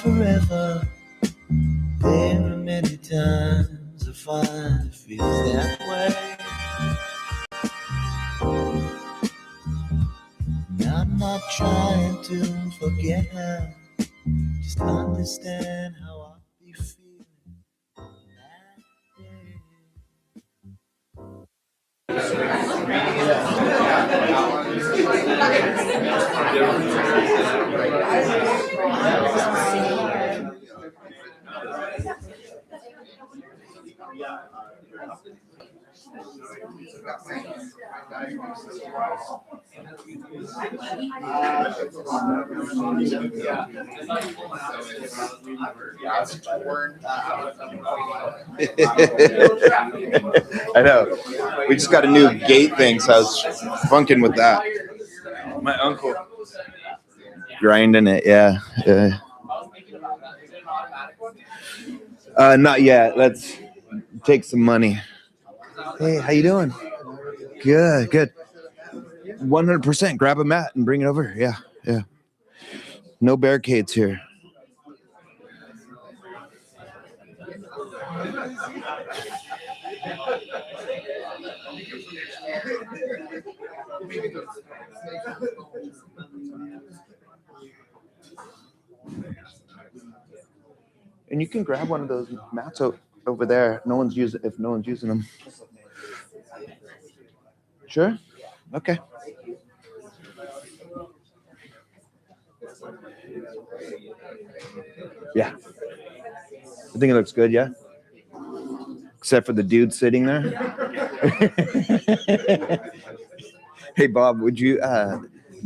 forever. There are many times I find it feels that way. And I'm not trying to forget her, just understand how I'll be feeling that day. I know. We just got a new gate thing, so I was funking with that. My uncle grinding it, yeah. Not yet. Let's take some money. Hey, how you doing? Good, good. 100%. Grab a mat and bring it over. Yeah, yeah. No barricades here. And you can grab one of those mats over there. No one's using them. Sure? Okay. Yeah. I think it looks good, yeah? Except for the dude sitting there. Hey, Bob, would you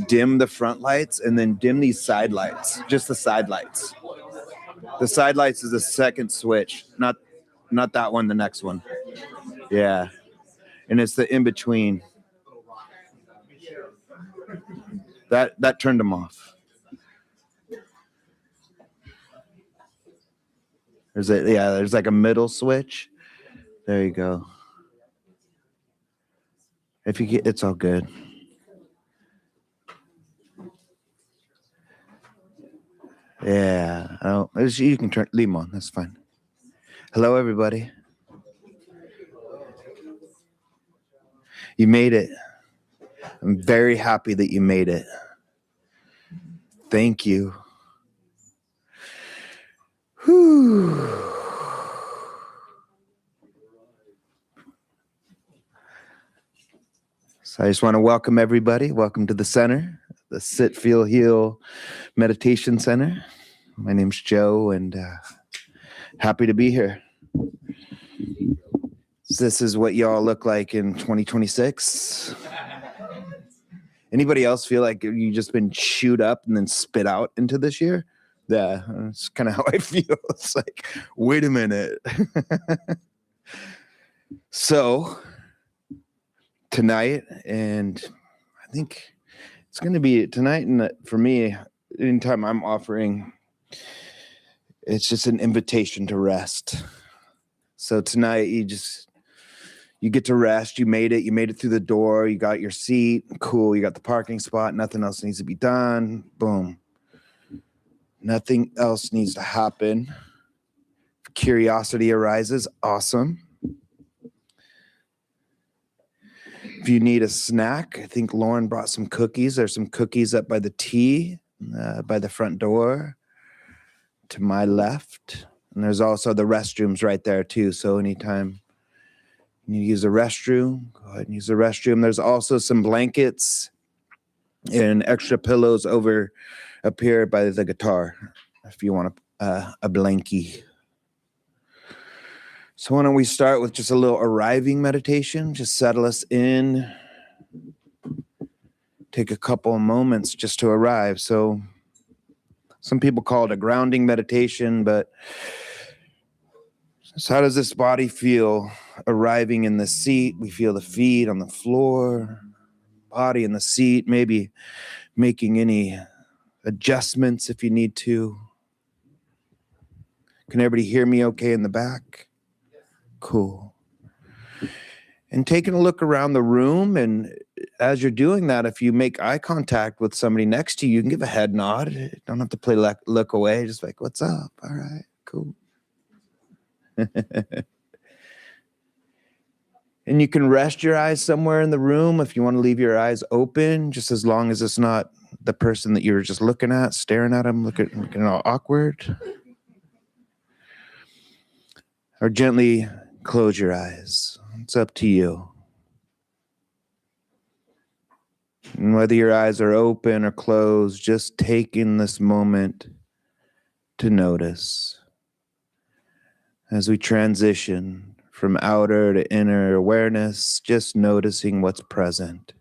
dim the front lights and then dim these side lights? Just the side lights. The side lights is the second switch, not that one, the next one. Yeah. And it's the in-between. That turned them off. There's like a middle switch. There you go. If you get, it's all good. Yeah. Oh, you can leave them on. That's fine. Hello, everybody. You made it. I'm very happy that you made it. Thank you. Whew. So I just want to welcome everybody. Welcome to the center, the Sit, Feel, Heal Meditation Center. My name's Joe, and happy to be here. This is what y'all look like in 2026. Anybody else feel like you just been chewed up and then spit out into this year? Yeah, that's kind of how I feel. It's like, wait a minute. So tonight, and I think it's going to be tonight, and for me, anytime I'm offering, it's just an invitation to rest. So tonight, you get to rest. You made it through the door. You got your seat. Cool. You got the parking spot. Nothing else needs to be done. Boom. Nothing else needs to happen. If curiosity arises, awesome. If you need a snack, I think Lauren brought some cookies. There's some cookies up by the T, by the front door to my left. And there's also the restrooms right there too. So anytime you use the restroom, go ahead and use the restroom. There's also some blankets and extra pillows over up here by the guitar if you want a blankie. So why don't we start with just a little arriving meditation, just settle us in, take a couple of moments just to arrive. So some people call it a grounding meditation, but so how does this body feel arriving in the seat? We feel the feet on the floor, body in the seat, maybe making any adjustments if you need to. Can everybody hear me okay in the back? Cool. And taking a look around the room, and as you're doing that, if you make eye contact with somebody next to you, you can give a head nod. You don't have to play look away. Just like, what's up? All right, cool. And you can rest your eyes somewhere in the room if you want to leave your eyes open, just as long as it's not the person that you were just looking at, staring at them, looking all awkward. Or gently close your eyes. It's up to you. And whether your eyes are open or closed, just taking this moment to notice as we transition from outer to inner awareness, just noticing what's present.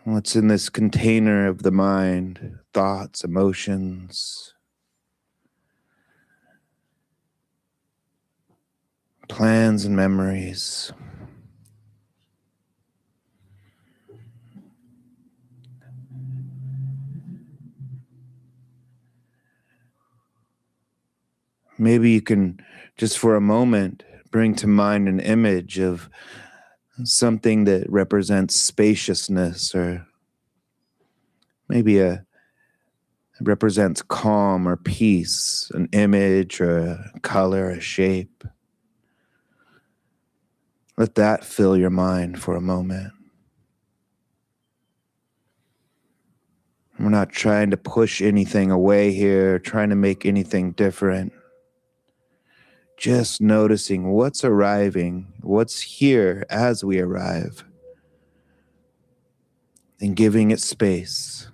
What's in this container of the mind, thoughts, emotions, plans and memories. Maybe you can, just for a moment, bring to mind an image of something that represents spaciousness, or maybe it represents calm or peace, an image or a color, a shape. Let that fill your mind for a moment. We're not trying to push anything away here, trying to make anything different. Just noticing what's arriving, what's here as we arrive, and giving it space.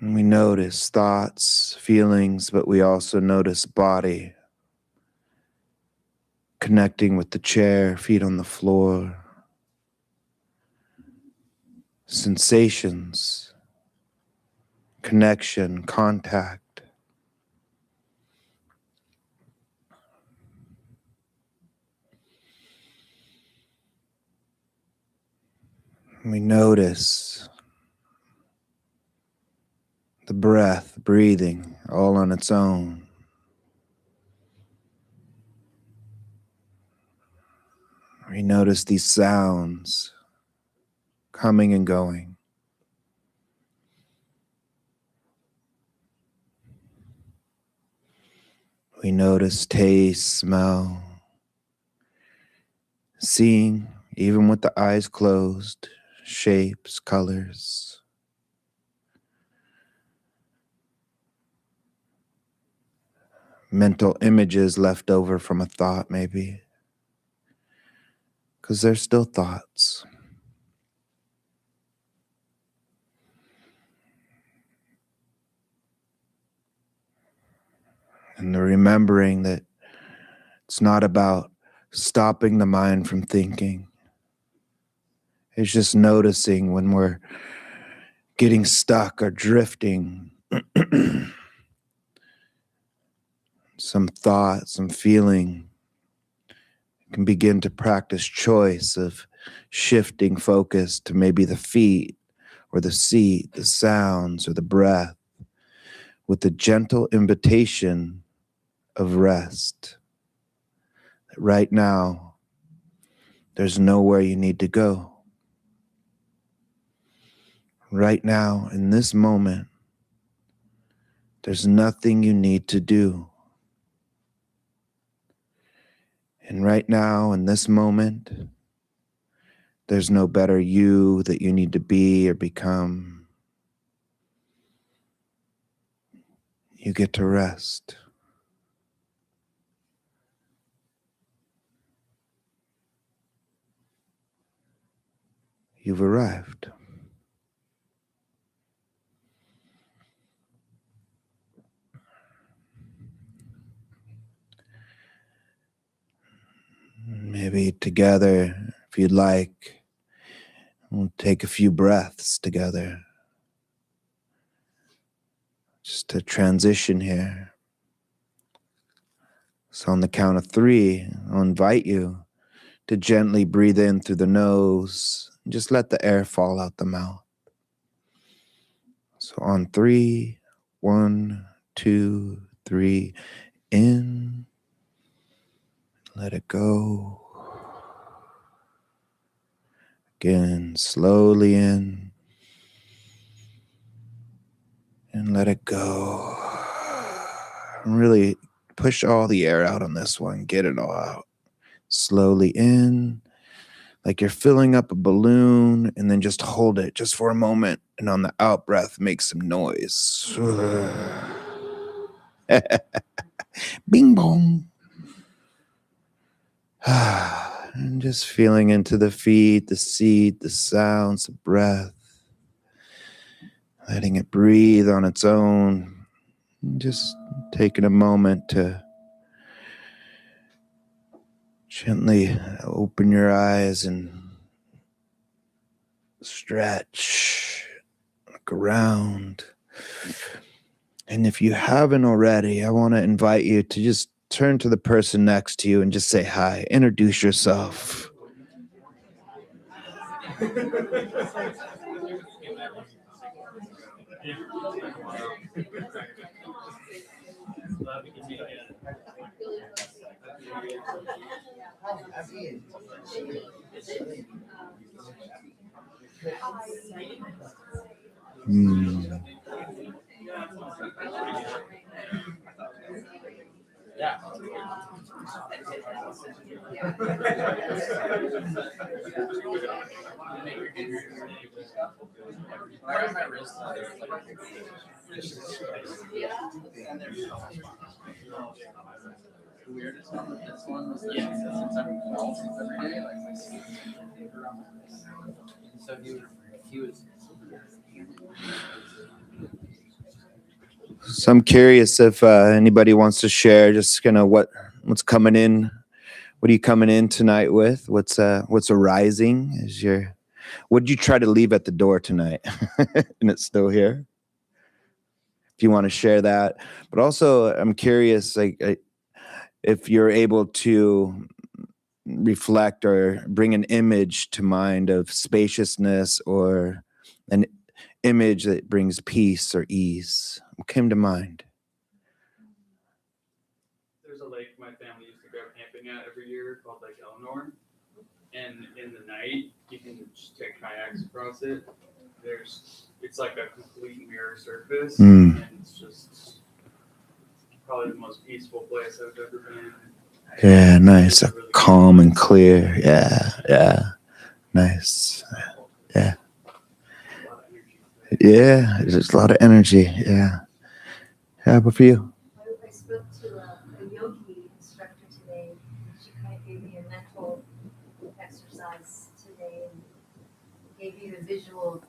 And we notice thoughts, feelings, but we also notice body, connecting with the chair, feet on the floor, sensations, connection, contact. We notice the breath, breathing, all on its own. We notice these sounds coming and going. We notice taste, smell, seeing, even with the eyes closed, shapes, colors. Mental images left over from a thought, maybe, because they're still thoughts. And the remembering that it's not about stopping the mind from thinking. It's just noticing when we're getting stuck or drifting. Some thought, some feeling. You can begin to practice choice of shifting focus to maybe the feet or the seat, the sounds or the breath, with the gentle invitation of rest. Right now, there's nowhere you need to go. Right now, in this moment, there's nothing you need to do. And right now, in this moment, there's no better you that you need to be or become. You get to rest. You've arrived. Maybe together, if you'd like, we'll take a few breaths together. Just to transition here. So on the count of 3, I'll invite you to gently breathe in through the nose and just let the air fall out the mouth. So on 3, 1, 2, 3, in, let it go. Again, slowly in, and let it go. Really push all the air out on this one. Get it all out. Slowly in, like you're filling up a balloon, and then just hold it just for a moment. And on the out breath, make some noise. Bing bong. And just feeling into the feet, the seat, the sounds, the breath. Letting it breathe on its own. Just taking a moment to gently open your eyes and stretch, look around. And if you haven't already, I want to invite you to just turn to the person next to you and just say hi. Introduce yourself. So I'm curious if anybody wants to share just kind of what's coming in. What are you coming in tonight with? What's arising? What did you try to leave at the door tonight? And it's still here? If you want to share that. But also I'm curious, if you're able to reflect or bring an image to mind of spaciousness or an image that brings peace or ease. What came to mind? There's a lake my family used to go camping at every year called Lake Eleanor. And in the night, you can just take kayaks across it. It's like a complete mirror surface. And it's just probably the most peaceful place I've ever been. Yeah, nice. Really calm and clear. Yeah. Nice. Yeah. Yeah, there's a lot of energy. Yeah. How about for you? I spoke to a yogi instructor today, and she kind of gave me a mental exercise today and gave you the visual,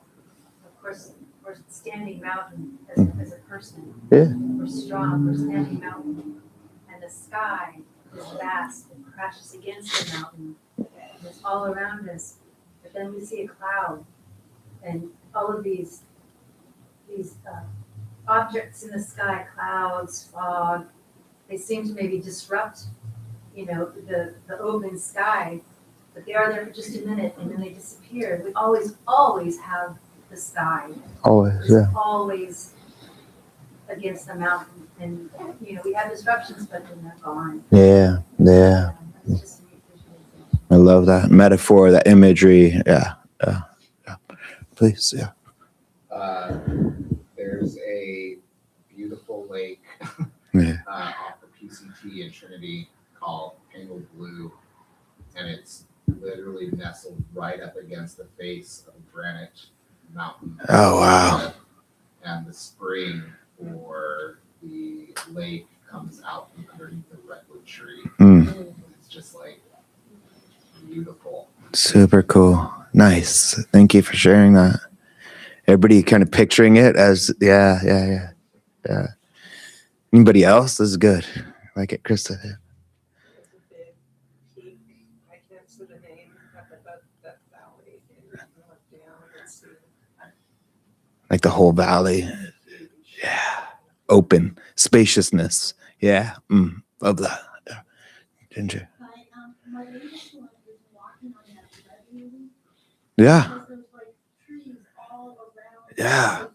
of course, we're standing mountain as a person. Yeah. We're strong, we're standing mountain, and the sky is vast and crashes against the mountain, and it's all around us. But then we see a cloud, and all of these objects in the sky, clouds, fog, they seem to maybe disrupt, the open sky, but they are there for just a minute and then they disappear. We always have the sky. Always, yeah. Always against the mountain, and we have disruptions, but then they're gone. Yeah. It's just a neat visualization. I love that metaphor, that imagery. Yeah. Please, yeah. There's a beautiful lake off the PCT in Trinity called Tangled Blue, and it's literally nestled right up against the face of a granite mountain. Oh, wow. And the spring for the lake comes out from underneath the redwood tree. It's just like beautiful. Super cool. Nice. Thank you for sharing that. Everybody kind of picturing it as, yeah. Anybody else? This is good. I like it, Krista. It's a big peak. I can't see the name, but that valley, and you can look down and see. Like the whole valley. Yeah. Open. Spaciousness. Yeah. Love that. Yeah. Ginger. My latest one is walking on that redwood. Yeah. Because there's like trees all around. Yeah.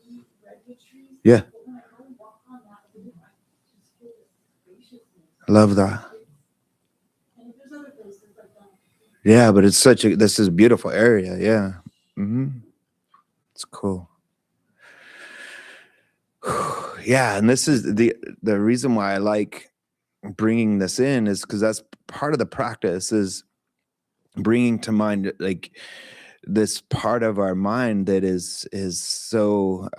Redwood trees. Yeah. But when I go walk on that route, I just feel this spaciousness. I love that. And there's other places like that. Yeah, but this is a beautiful area. Yeah. It's cool. Yeah, and this is the reason why I like bringing this in is because that's part of the practice is bringing to mind like this part of our mind that is so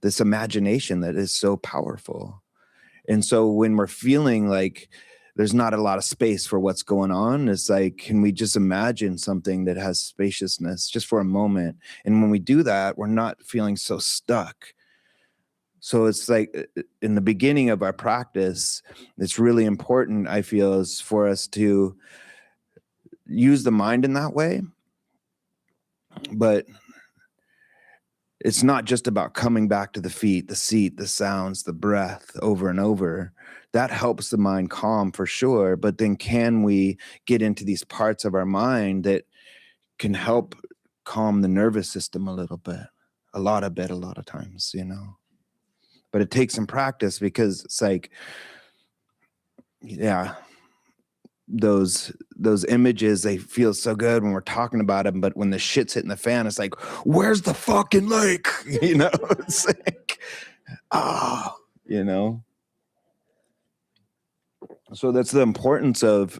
this imagination that is so powerful. And so when we're feeling like there's not a lot of space for what's going on, it's like, can we just imagine something that has spaciousness just for a moment? And when we do that, we're not feeling so stuck. So it's like in the beginning of our practice, it's really important, I feel, is for us to use the mind in that way. But it's not just about coming back to the feet, the seat, the sounds, the breath over and over. That helps the mind calm for sure. But then can we get into these parts of our mind that can help calm the nervous system a little bit, a lot of times, you know? But it takes some practice because it's like, yeah, those images, they feel so good when we're talking about them, but when the shit's hitting the fan, it's like, where's the fucking lake? You know, it's like, you know. So that's the importance of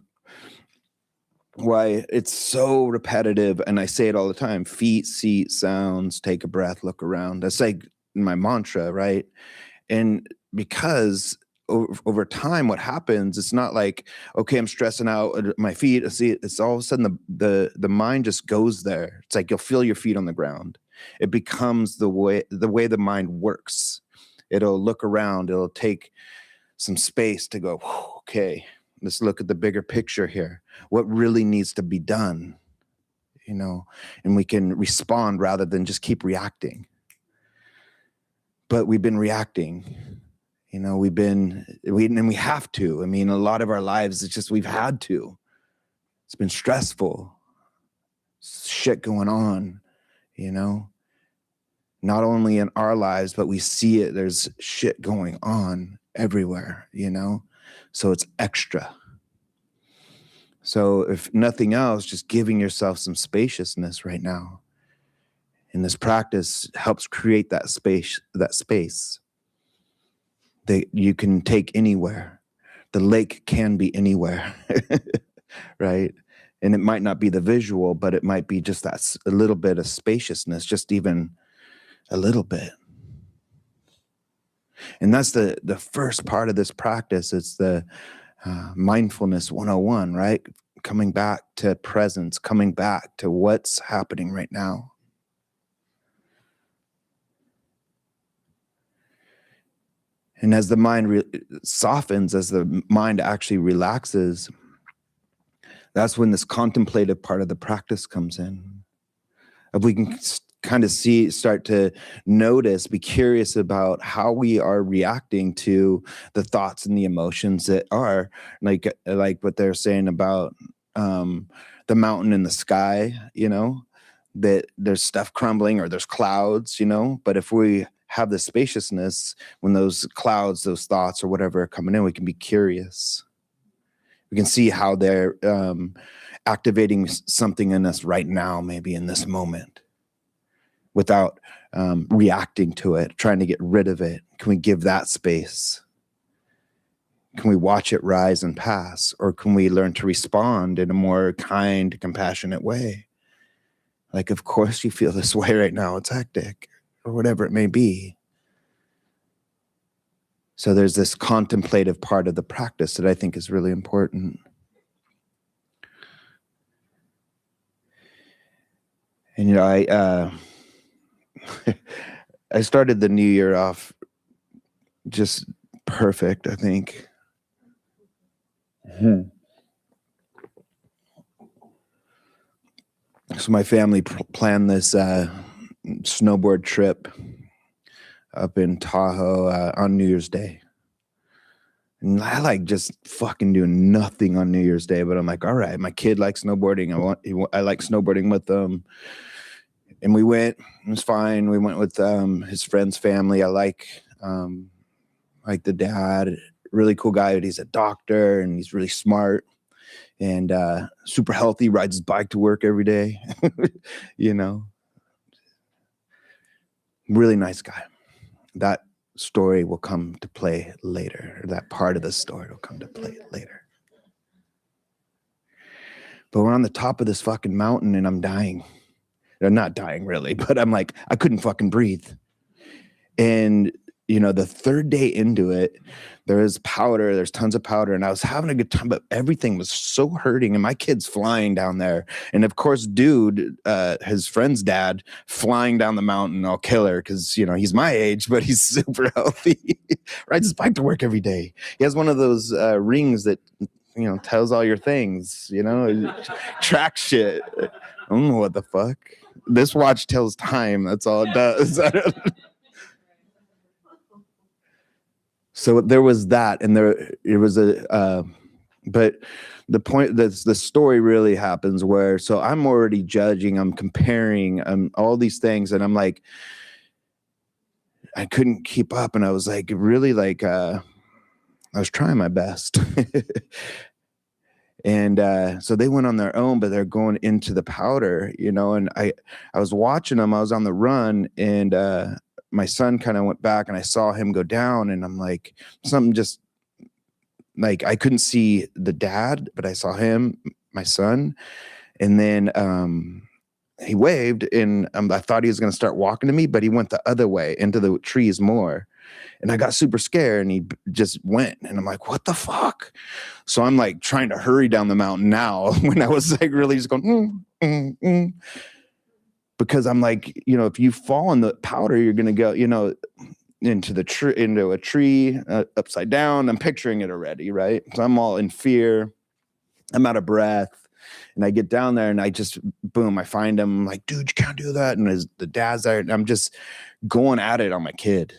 why it's so repetitive. And I say it all the time: feet, seat, sounds, take a breath, look around. That's like my mantra, right? And because over time, what happens, it's not like, okay, I'm stressing out at my feet. See, it's all of a sudden the mind just goes there. It's like you'll feel your feet on the ground. It becomes the way the mind works. It'll look around. It'll take some space to go, okay, let's look at the bigger picture here. What really needs to be done, you know, and we can respond rather than just keep reacting. But we've been reacting, you know, and we have to. I mean, a lot of our lives, it's just, we've had to. It's been stressful, shit going on, you know, not only in our lives, but we see it. There's shit going on everywhere, you know, so it's extra. So if nothing else, just giving yourself some spaciousness right now. And this practice helps create that space that you can take anywhere. The lake can be anywhere, right? And it might not be the visual, but it might be just that a little bit of spaciousness, just even a little bit. And that's the first part of this practice. It's the mindfulness 101, right? Coming back to presence, coming back to what's happening right now. And as the mind softens, as the mind actually relaxes, that's when this contemplative part of the practice comes in. If we can kind of start to notice, be curious about how we are reacting to the thoughts and the emotions that are like what they're saying about the mountain in the sky, you know, that there's stuff crumbling or there's clouds, you know, but if we have the spaciousness, when those clouds, those thoughts or whatever are coming in, we can be curious. We can see how they're activating something in us right now, maybe in this moment, without reacting to it, trying to get rid of it. Can we give that space? Can we watch it rise and pass? Or can we learn to respond in a more kind, compassionate way? Like, of course you feel this way right now. It's hectic, or whatever it may be. So there's this contemplative part of the practice that I think is really important. And, you know, I started the new year off just perfect, I think. So my family planned this snowboard trip up in Tahoe on New Year's Day. And I like just fucking doing nothing on New Year's Day, but I'm like, all right, my kid likes snowboarding. I like snowboarding with them. And we went, it was fine. We went with his friend's family. I like the dad, really cool guy. But he's a doctor and he's really smart and super healthy. Rides his bike to work every day. You know, really nice guy. That story will come to play later. Or that part of the story will come to play later. But we're on the top of this fucking mountain and I'm dying. They're not dying really, but I'm like, I couldn't fucking breathe. And, you know, the third day into it, there's tons of powder, and I was having a good time, but everything was so hurting, and my kid's flying down there. And of course, dude, his friend's dad, flying down the mountain, all killer, because, you know, he's my age, but he's super healthy. Rides his bike to work every day. He has one of those rings that, you know, tells all your things, you know, track shit. I don't know what the fuck. This watch tells time. That's all it does. So there was that, and it was but the point that the story really happens where, so I'm already judging, I'm comparing, all these things, and I'm like, I couldn't keep up, and I was like, really like, I was trying my best. And so they went on their own, but they're going into the powder, you know, and I was watching them. I was on the run, and my son kind of went back, and I saw him go down, and I'm like, something just like, I couldn't see the dad, but I saw him, my son. And then he waved, and I thought he was going to start walking to me, but he went the other way into the trees more. And I got super scared, and he just went, and I'm like, what the fuck? So I'm like trying to hurry down the mountain now when I was like really just going, because I'm like, you know, if you fall in the powder, you're going to go, you know, into a tree, upside down. I'm picturing it already, right? So I'm all in fear. I'm out of breath. And I get down there, and I just, boom, I find him. I'm like, dude, you can't do that. And the dad's there, and I'm just going at it on my kid.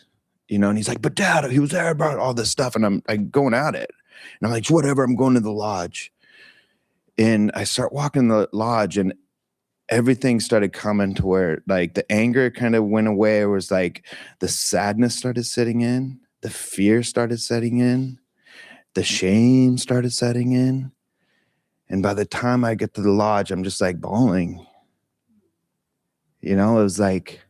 You know, and he's like, but dad, he was there about all this stuff. And I'm like going at it. And I'm like, whatever, I'm going to the lodge. And I start walking the lodge, and everything started coming to where like the anger kind of went away. It was like the sadness started setting in. The fear started setting in. The shame started setting in. And by the time I get to the lodge, I'm just like bawling. You know, it was like,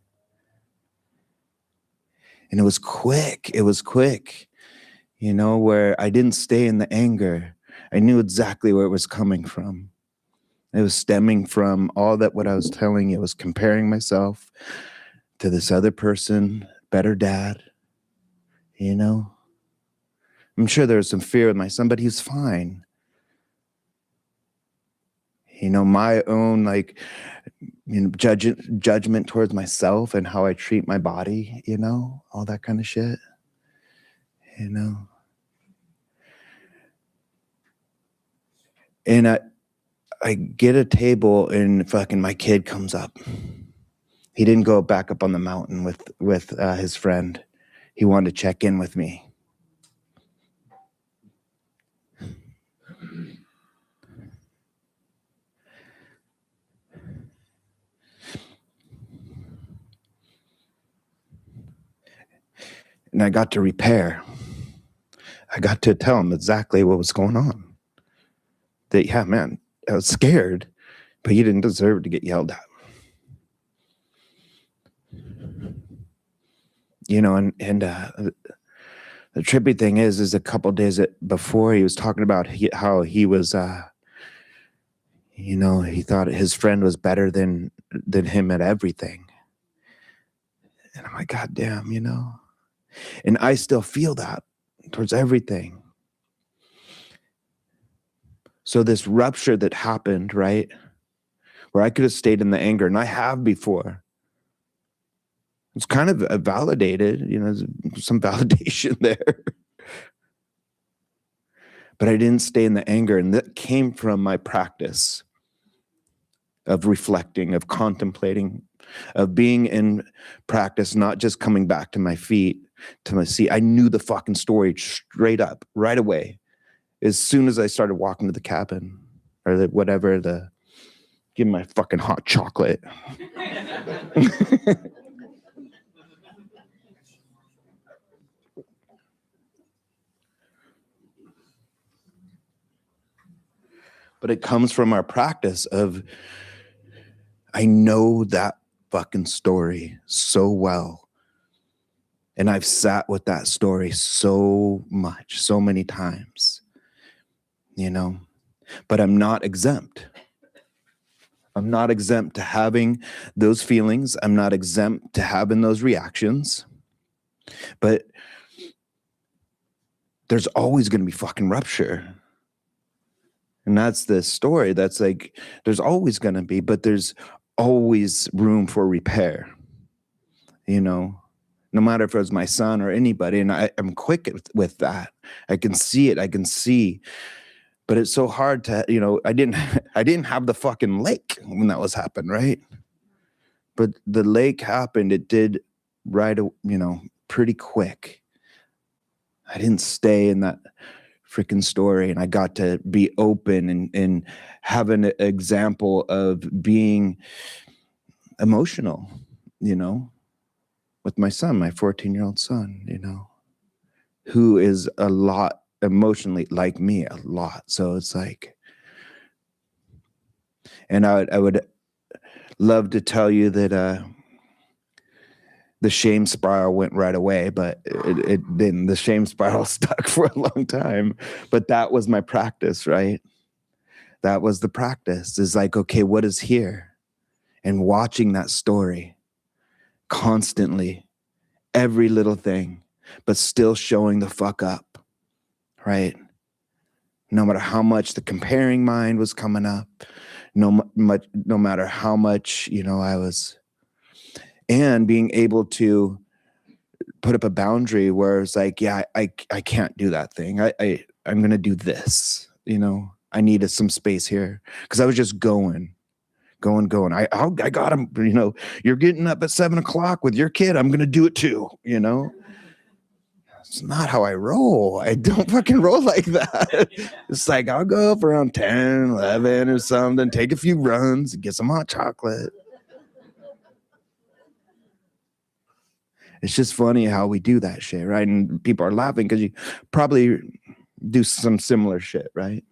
and it was quick. It was quick, you know, where I didn't stay in the anger. I knew exactly where it was coming from. It was stemming from all that what I was telling you. It was comparing myself to this other person, better dad, you know. I'm sure there was some fear with my son, but he's fine. You know, my own, like, you know, judgment towards myself and how I treat my body, you know, all that kind of shit, you know. And I get a table, and fucking my kid comes up. He didn't go back up on the mountain with his friend. He wanted to check in with me. And I got to repair. I got to tell him exactly what was going on. That, yeah, man, I was scared, but you didn't deserve to get yelled at. You know, and the trippy thing is a couple days before, he was talking about how he was, you know, he thought his friend was better than him at everything. And I'm like, God damn, you know. And I still feel that towards everything. So this rupture that happened, right, where I could have stayed in the anger, and I have before. It's kind of validated, you know, there's some validation there. But I didn't stay in the anger, and that came from my practice of reflecting, of contemplating, of being in practice, not just coming back to my feet, to my seat. I knew the fucking story straight up, right away. As soon as I started walking to the cabin, or give me my fucking hot chocolate. but it comes from our practice of, I know that fucking story so well. And I've sat with that story so much, so many times, you know, but I'm not exempt. I'm not exempt to having those feelings. I'm not exempt to having those reactions, but there's always going to be fucking rupture. And that's the story. That's like, there's always going to be, but there's always room for repair, you know, no matter if it was my son or anybody. And I'm quick with that. I can see it. I can see, but it's so hard to, you know, I didn't have the fucking lake when that was happening, right? But the lake happened. It did right, you know, pretty quick. I didn't stay in that freaking story, and I got to be open and have an example of being emotional, you know, with my son, my 14-year-old son, you know, who is a lot emotionally like me, a lot. So it's like, and I would love to tell you that the shame spiral went right away, but it didn't. The shame spiral stuck for a long time. But that was my practice, right? That was the practice. Is like, okay, what is here? And watching that story constantly, every little thing, but still showing the fuck up, right? No matter how much the comparing mind was coming up, no matter how much, you know, I was, and being able to put up a boundary where it's like, yeah, I can't do that thing. I'm going to do this, you know, I needed some space here because I was just going. I got him, you know, you're getting up at 7 o'clock with your kid. I'm going to do it too, you know. It's not how I roll. I don't fucking roll like that. It's like, I'll go up around 10, 11 or something, take a few runs, get some hot chocolate. It's just funny how we do that shit, right? And people are laughing because you probably do some similar shit, right?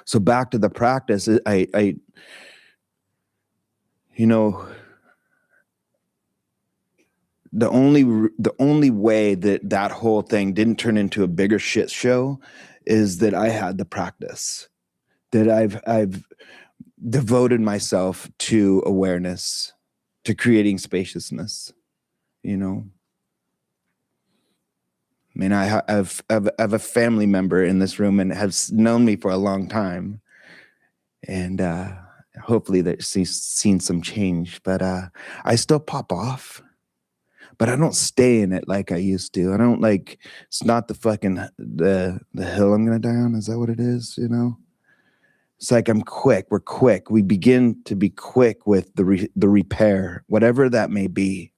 So back to the practice, I you know, the only way that whole thing didn't turn into a bigger shit show is that I had the practice, that I've devoted myself to awareness, to creating spaciousness, you know. I mean, I have a family member in this room and has known me for a long time, and hopefully that she's seen some change. But I still pop off, but I don't stay in it like I used to. I don't like. It's not the fucking the hill I'm gonna die on. Is that what it is? You know. It's like I'm quick. We're quick. We begin to be quick with the repair, whatever that may be.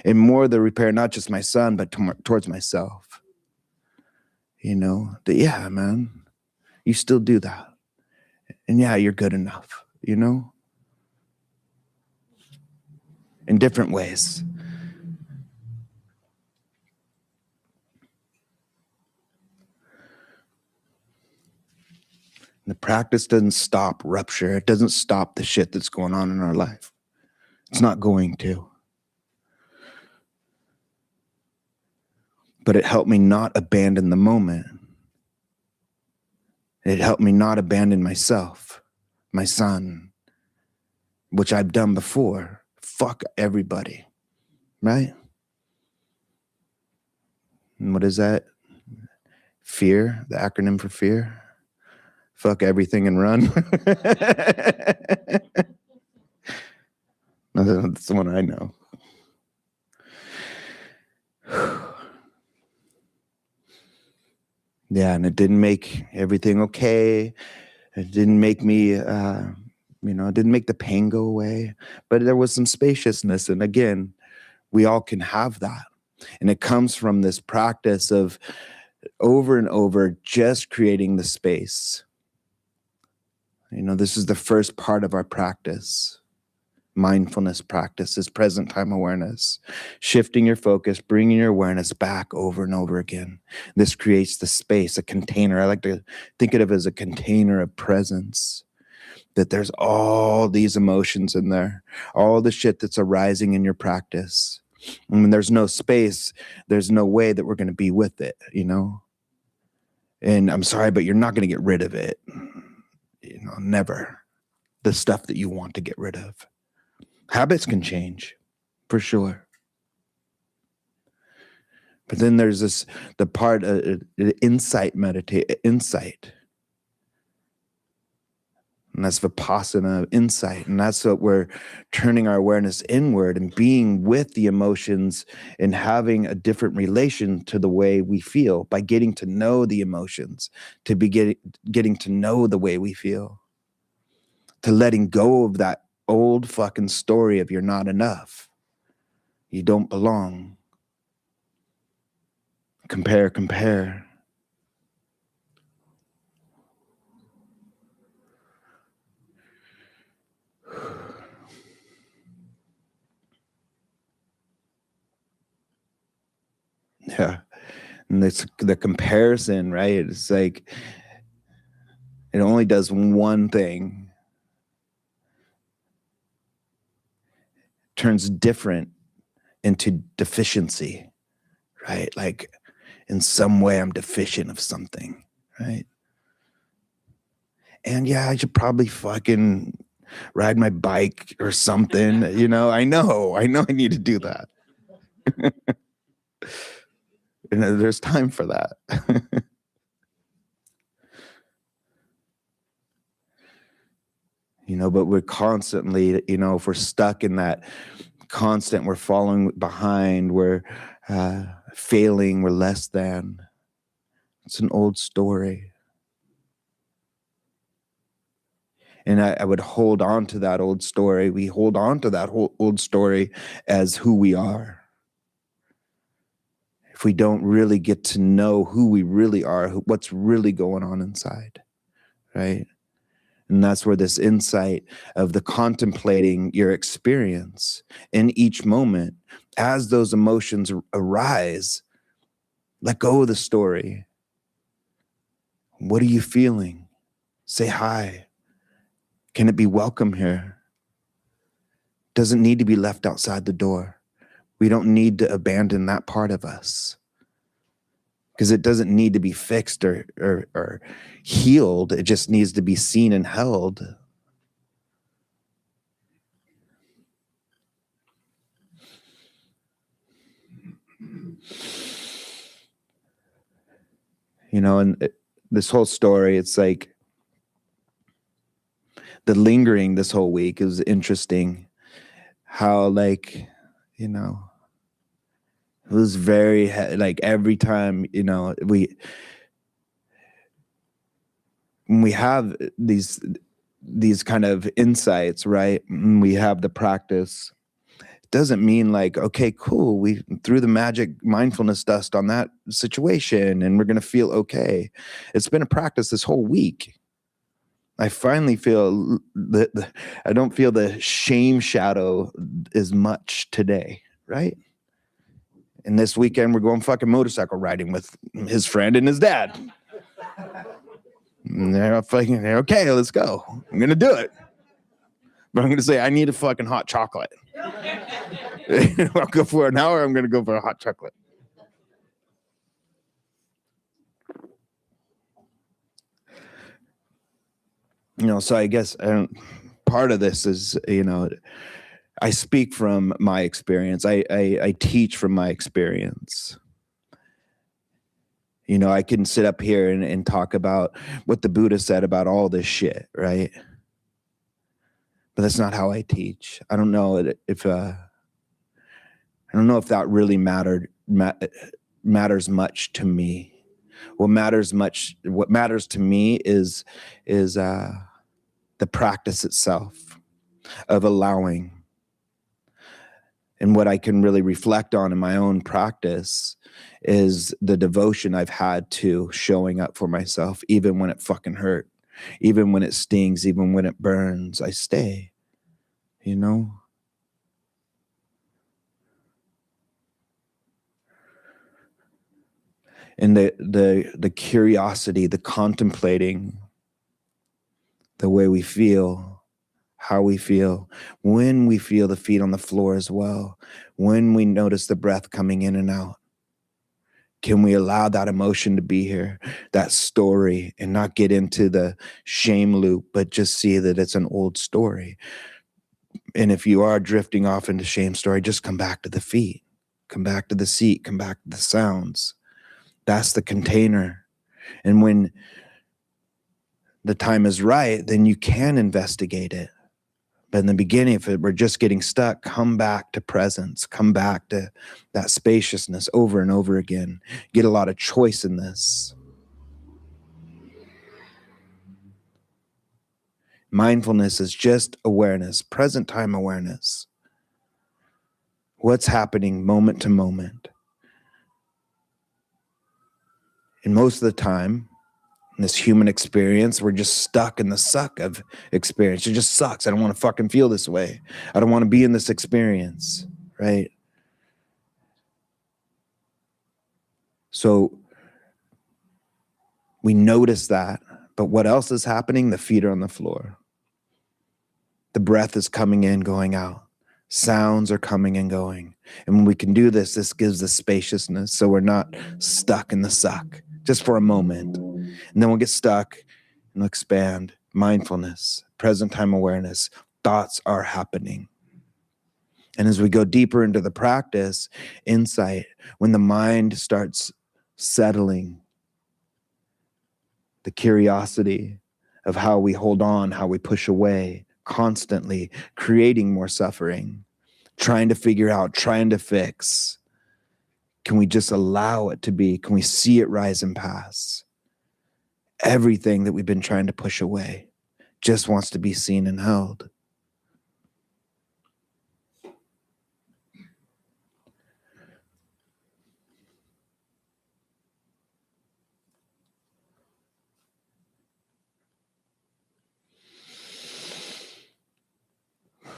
And more the repair, not just my son, but towards myself. You know, that, yeah, man, you still do that. And yeah, you're good enough, you know? In different ways. The practice doesn't stop rupture. It doesn't stop the shit that's going on in our life. It's not going to. But it helped me not abandon the moment. It helped me not abandon myself, my son, which I've done before. Fuck everybody, right? And what is that? Fear, the acronym for fear. Fuck everything and run. That's the one I know. Yeah, and it didn't make everything okay. It didn't make me, it didn't make the pain go away. But there was some spaciousness. And again, we all can have that. And it comes from this practice of over and over just creating the space. You know, this is the first part of our practice. mindfulness practice is present time awareness, shifting your focus, bringing your awareness back over and over again. This creates the space, a container. I like to think of it as a container of presence, that there's all these emotions in there, all the shit that's arising in your practice. And when there's no space, there's no way that we're going to be with it, you know? And I'm sorry, but you're not going to get rid of it. You know, never. The stuff that you want to get rid of. Habits can change, for sure. But then there's the part of insight. And that's Vipassana, insight. And that's what we're turning our awareness inward and being with the emotions and having a different relation to the way we feel by getting to know the emotions, to be getting to know the way we feel, to letting go of that old fucking story of you're not enough. You don't belong. Compare. Yeah. And it's the comparison, right? It's like it only does one thing. Turns different into deficiency, right? Like in some way I'm deficient of something, right? And yeah, I should probably fucking ride my bike or something, you know? I know I need to do that. And there's time for that. You know, but we're constantly, you know, if we're stuck in that constant, we're falling behind, we're failing, we're less than. It's an old story. And I would hold on to that old story. We hold on to that whole old story as who we are. If we don't really get to know who we really are, what's really going on inside, right? And that's where this insight of the contemplating your experience in each moment, as those emotions arise, let go of the story. What are you feeling? Say hi. Can it be welcome here? Doesn't need to be left outside the door. We don't need to abandon that part of us, because it doesn't need to be fixed or healed. It just needs to be seen and held. You know, and this whole story, it's like the lingering this whole week is interesting. How, like, you know, it was very, like, every time, you know, when we have these kind of insights, right? And we have the practice. It doesn't mean like, okay, cool, we threw the magic mindfulness dust on that situation and we're going to feel okay. It's been a practice this whole week. I finally feel that I don't feel the shame shadow as much today, right? And this weekend we're going fucking motorcycle riding with his friend and his dad. And they're okay, let's go. I'm gonna do it. But I'm gonna say I need a fucking hot chocolate. I'll go for an hour, I'm gonna go for a hot chocolate. You know, so I guess part of this is, you know, I speak from my experience. I teach from my experience. You know, I can sit up here and talk about what the Buddha said about all this shit, right? But that's not how I teach. I don't know if that really matters much to me. What matters to me is the practice itself of allowing. And what I can really reflect on in my own practice is the devotion I've had to showing up for myself, even when it fucking hurt, even when it stings, even when it burns, I stay, you know? And the curiosity, the contemplating, the way we feel, how we feel, when we feel the feet on the floor as well, when we notice the breath coming in and out. Can we allow that emotion to be here, that story, and not get into the shame loop, but just see that it's an old story? And if you are drifting off into shame story, just come back to the feet, come back to the seat, come back to the sounds. That's the container. And when the time is right, then you can investigate it. But in the beginning, if we're just getting stuck, come back to presence, come back to that spaciousness over and over again. Get a lot of choice in this. Mindfulness is just awareness, present time awareness. What's happening moment to moment. And most of the time, in this human experience, we're just stuck in the suck of experience. It just sucks. I don't want to fucking feel this way. I don't want to be in this experience, right? So we notice that, but what else is happening? The feet are on the floor. The breath is coming in, going out. Sounds are coming and going. And when we can do this, this gives us spaciousness, so we're not stuck in the suck just for a moment. And then we'll get stuck and we'll expand. Mindfulness, present time awareness, thoughts are happening. And as we go deeper into the practice, insight, when the mind starts settling, the curiosity of how we hold on, how we push away, constantly creating more suffering, trying to figure out, trying to fix. Can we just allow it to be? Can we see it rise and pass? Everything that we've been trying to push away just wants to be seen and held.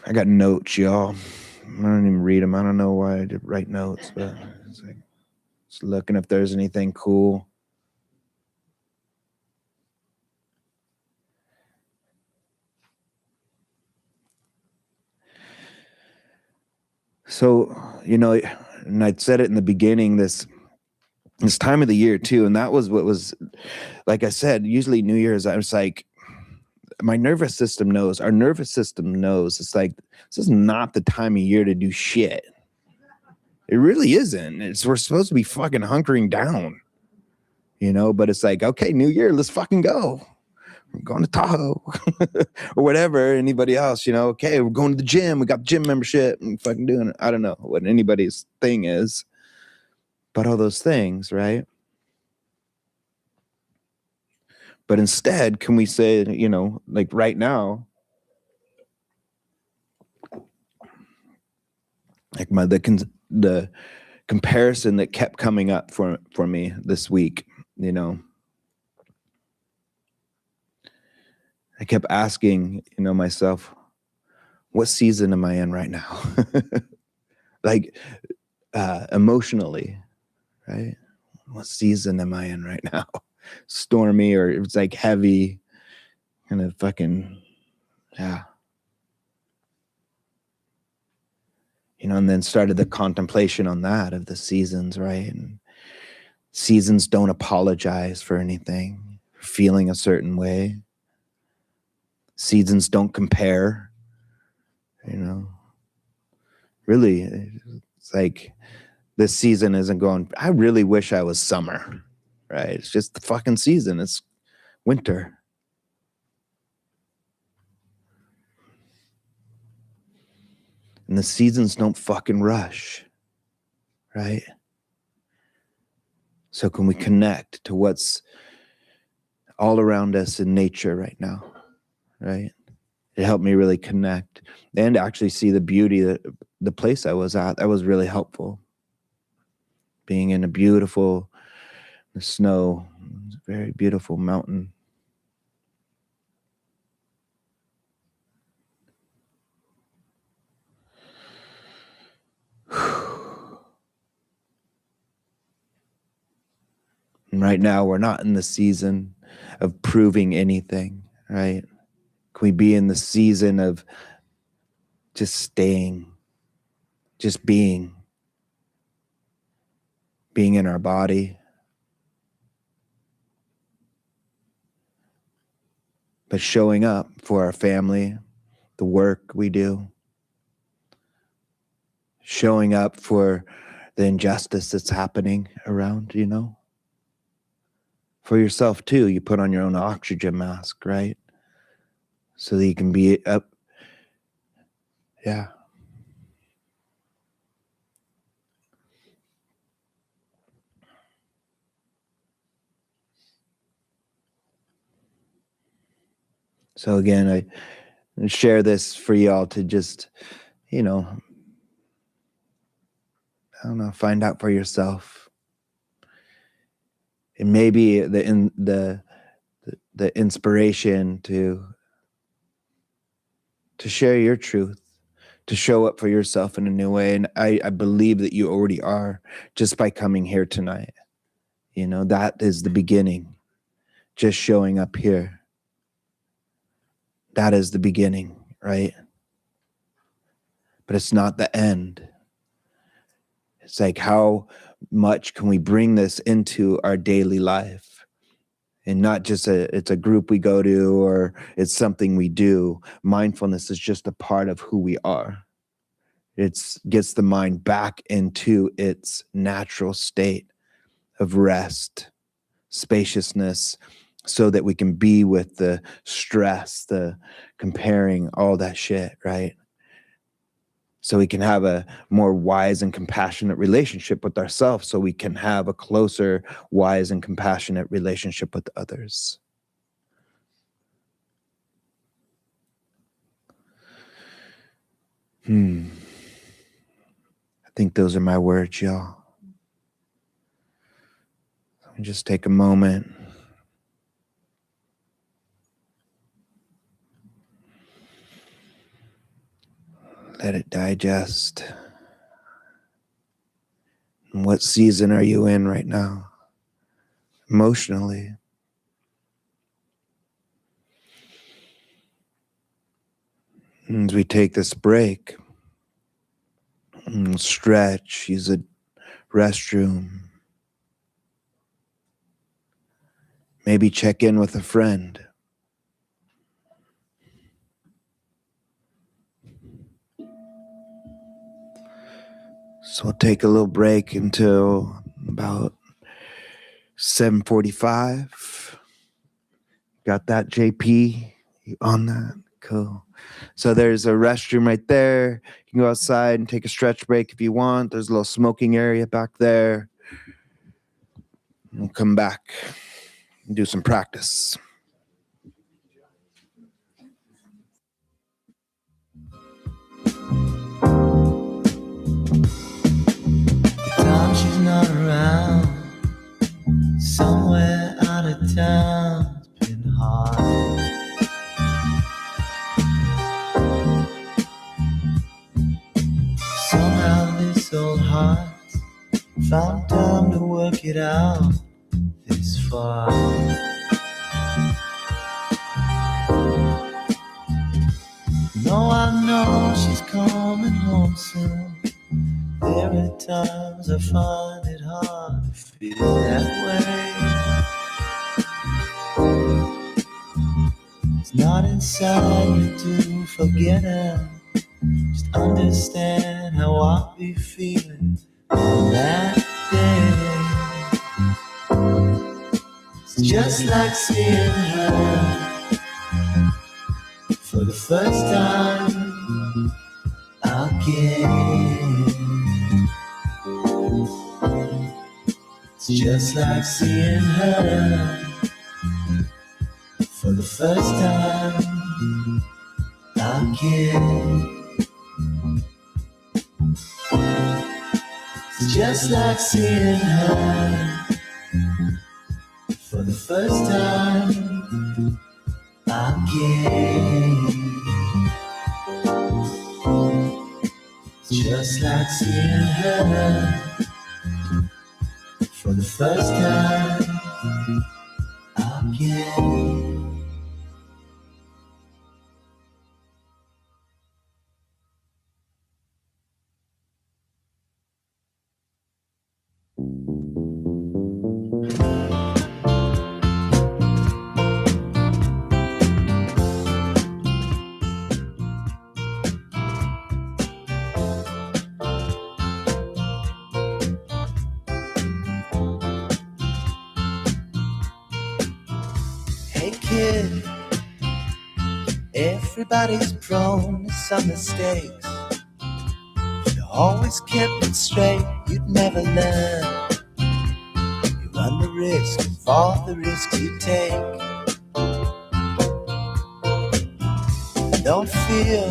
I got notes, y'all. I don't even read them. I don't know why I did write notes, but it's like just looking if there's anything cool. So, and I'd said it in the beginning, this time of the year too, and that was what was, like I said, usually New Year's, I was like, my nervous system knows, our nervous system knows, it's like, this is not the time of year to do shit. It really isn't. We're supposed to be fucking hunkering down, but it's like, okay, New Year, let's fucking go. We're going to Tahoe or whatever. Anybody else, okay, we're going to the gym. We got the gym membership and fucking doing it. I don't know what anybody's thing is, but all those things, right? But instead, can we say, like right now, like the comparison that kept coming up for me this week, I kept asking, myself, what season am I in right now? Like emotionally, right? What season am I in right now? Stormy, or it's like heavy, kind of fucking, yeah. And then started the contemplation on that of the seasons, right? And seasons don't apologize for anything, feeling a certain way. Seasons don't compare, Really, it's like this season isn't going, I really wish I was summer, right? It's just the fucking season. It's winter. And the seasons don't fucking rush, right? So can we connect to what's all around us in nature right now, right? It helped me really connect and actually see the beauty that the place I was at. That was really helpful. Being in the snow, very beautiful mountain. And right now, we're not in the season of proving anything, right? Can we be in the season of just staying, just being in our body, but showing up for our family, the work we do, showing up for the injustice that's happening around, for yourself too. You put on your own oxygen mask, right? So that you can be up. Yeah. So again, I share this for y'all to just, I don't know, find out for yourself. And maybe the inspiration to share your truth, to show up for yourself in a new way. And I believe that you already are, just by coming here tonight. That is the beginning. Just showing up here. That is the beginning, right? But it's not the end. It's like, how much can we bring this into our daily life? And not just it's a group we go to, or it's something we do. Mindfulness is just a part of who we are. It gets the mind back into its natural state of rest, spaciousness, so that we can be with the stress, the comparing, all that shit, right? So we can have a more wise and compassionate relationship with ourselves, so we can have a closer, wise and compassionate relationship with others. I think those are my words, y'all. Let me just take a moment. Let it digest. And what season are you in right now, emotionally? As we take this break, stretch, use a restroom, maybe check in with a friend. So we'll take a little break until about 7:45. Got that, JP? You on that? Cool. So there's a restroom right there. You can go outside and take a stretch break if you want. There's a little smoking area back there. We'll come back and do some practice. She's not around, somewhere out of town. It's been hard. Somehow this old heart found time to work it out this far. No, I know she's coming home soon. There are times I find it hard to feel that way. It's not inside you to forget her. Just understand how I'll be feeling on that day. It's just like seeing her for the first time again. It's just like seeing her for the first time again. It's just like seeing her for the first time again. It's just like seeing her for the first time kid, everybody's prone to some mistakes. You always kept it straight, you'd never learn. You run the risk of all the risks you take. Don't feel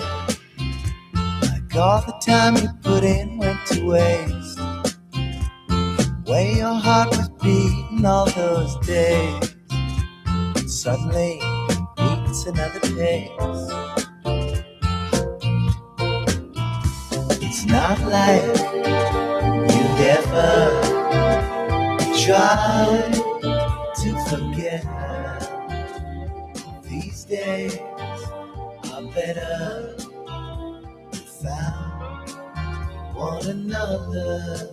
like all the time you put in went to waste. The way your heart was beating all those days, and suddenly meets another pace. It's not like you'd ever try to forget her. These days are better without one another.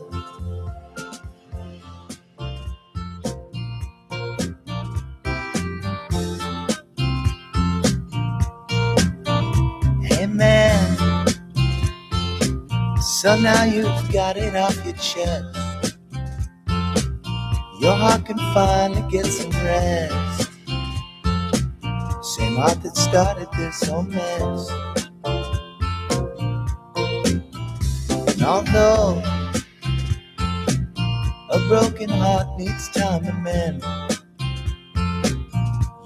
Hey man, so now you've got it off your chest. Your heart can finally get some rest. Same heart that started this whole mess. And although a broken heart needs time to mend,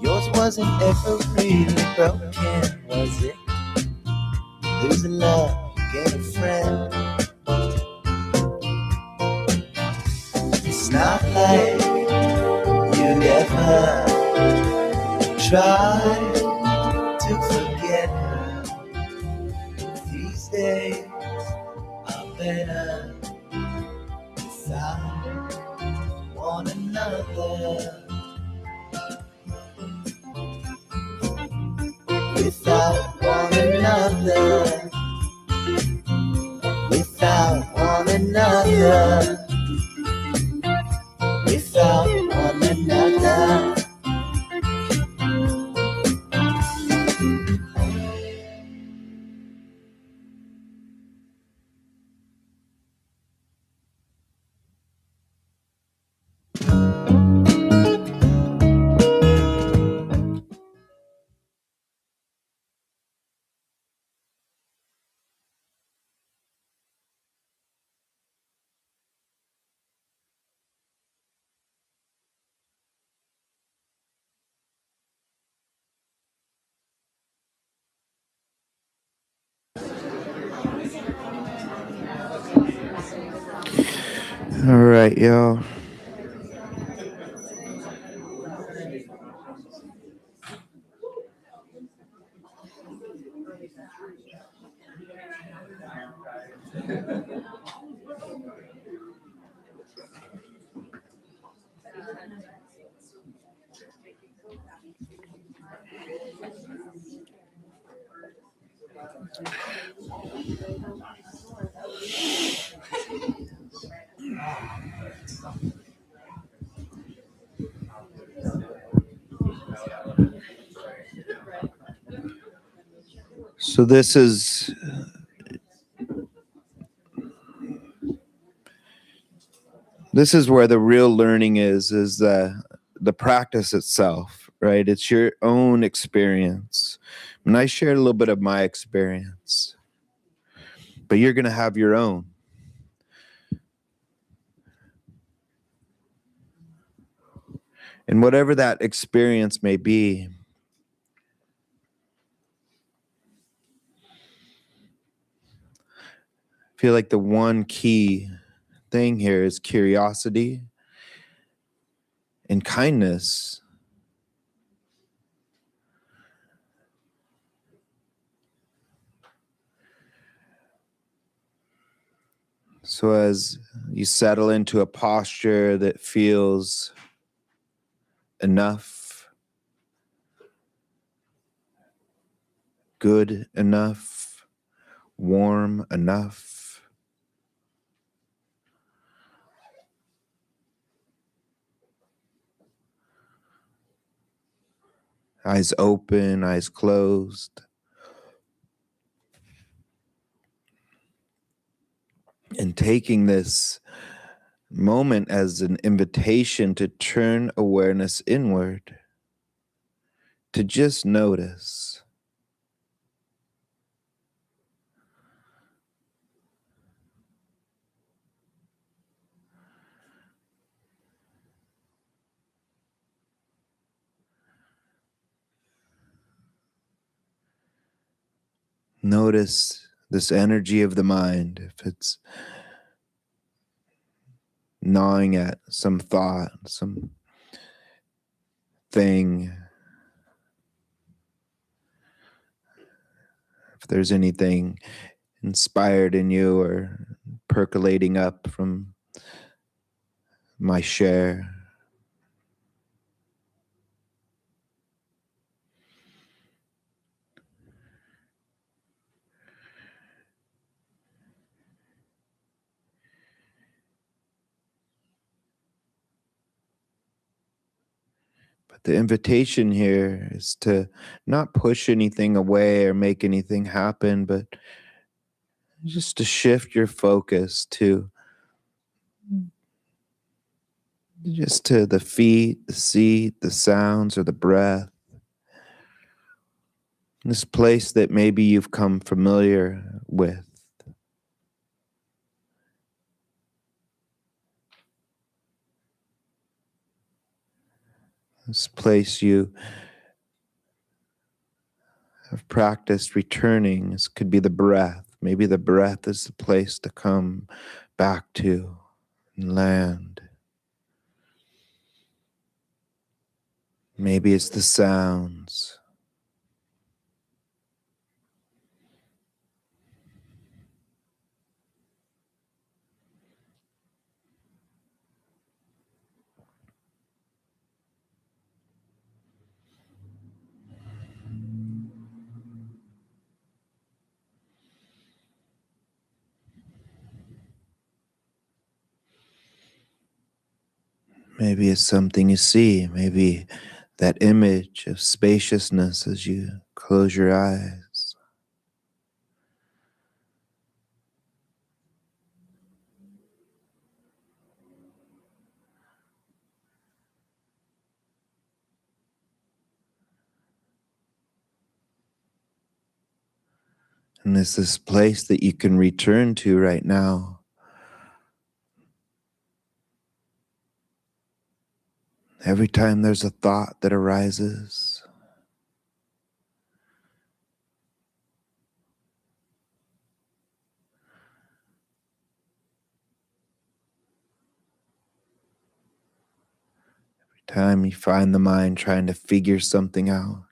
yours wasn't ever really broken, was it? Lose a love, get a friend. It's not like you'd ever try to forget her. These days are better without one another. Without one another. Without one another. Without one another. All right, y'all. So this is where the real learning is the practice itself, right? It's your own experience. And I shared a little bit of my experience, but you're going to have your own. And whatever that experience may be, I feel like the one key thing here is curiosity and kindness. So as you settle into a posture that feels enough, good enough, warm enough, eyes open, eyes closed. And taking this moment as an invitation to turn awareness inward, to just notice. Notice this energy of the mind, if it's gnawing at some thought, some thing, if there's anything inspired in you or percolating up from my share. But the invitation here is to not push anything away or make anything happen, but just to shift your focus to just to the feet, the seat, the sounds, or the breath. This place that maybe you've come familiar with. This place you have practiced returning. This could be the breath. Maybe the breath is the place to come back to and land. Maybe it's the sounds. Maybe it's something you see. Maybe that image of spaciousness as you close your eyes. And there's this place that you can return to right now. Every time there's a thought that arises, every time you find the mind trying to figure something out,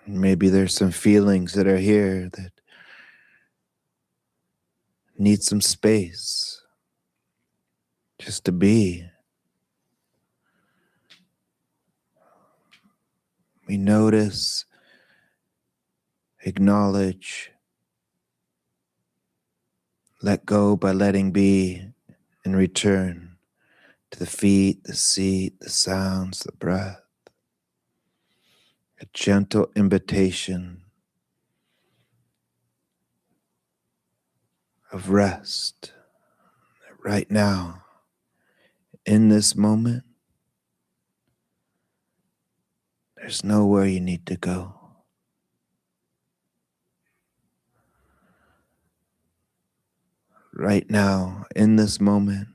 maybe there's some feelings that are here that need some space just to be. We notice, acknowledge, let go by letting be, and return to the feet, the seat, the sounds, the breath. A gentle invitation of rest right now, in this moment. There's nowhere you need to go. Right now, in this moment,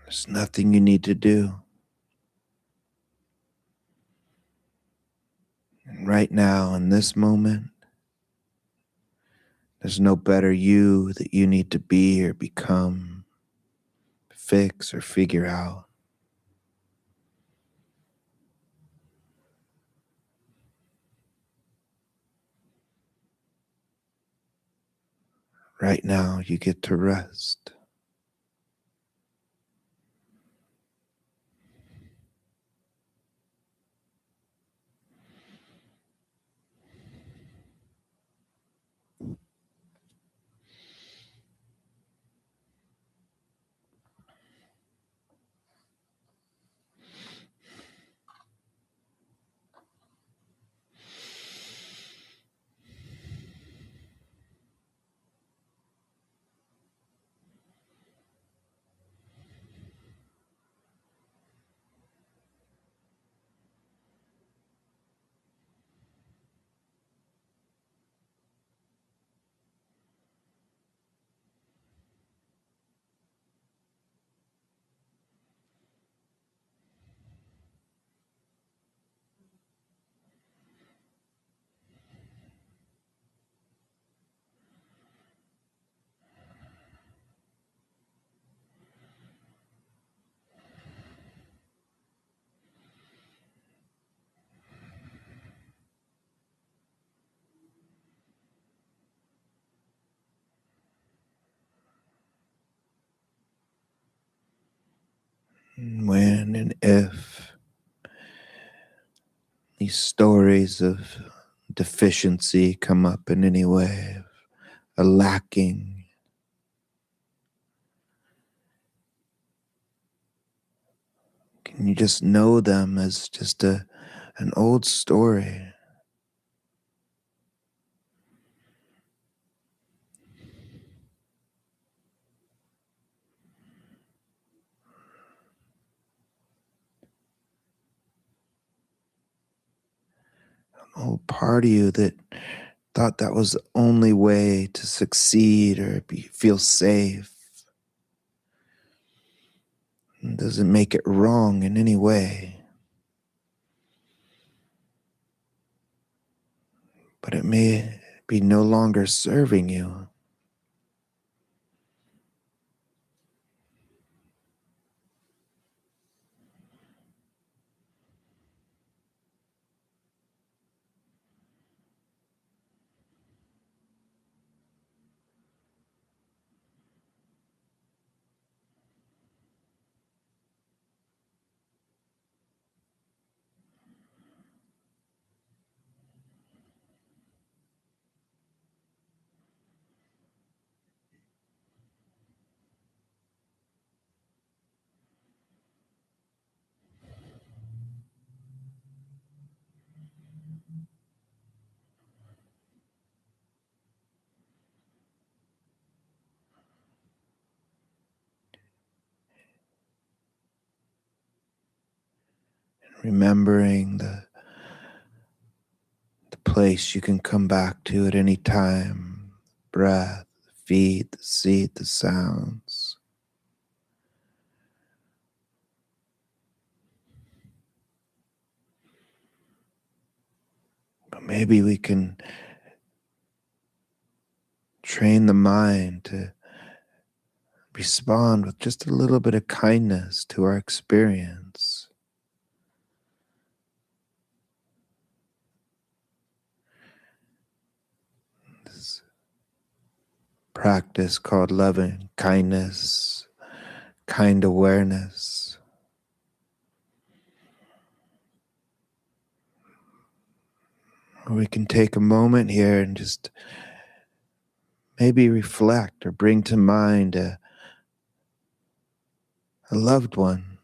there's nothing you need to do. And right now, in this moment, there's no better you that you need to be or become, fix or figure out. Right now, you get to rest. when and if these stories of deficiency come up in any way, a lacking, can you just know them as just an old story? An old part of you that thought that was the only way to succeed or feel safe. It doesn't make it wrong in any way, but it may be no longer serving you. Remembering the place you can come back to at any time, breath, feet, the seat, the sounds. But maybe we can train the mind to respond with just a little bit of kindness to our experience. This practice called loving kindness, kind awareness. We can take a moment here and just maybe reflect or bring to mind a loved one.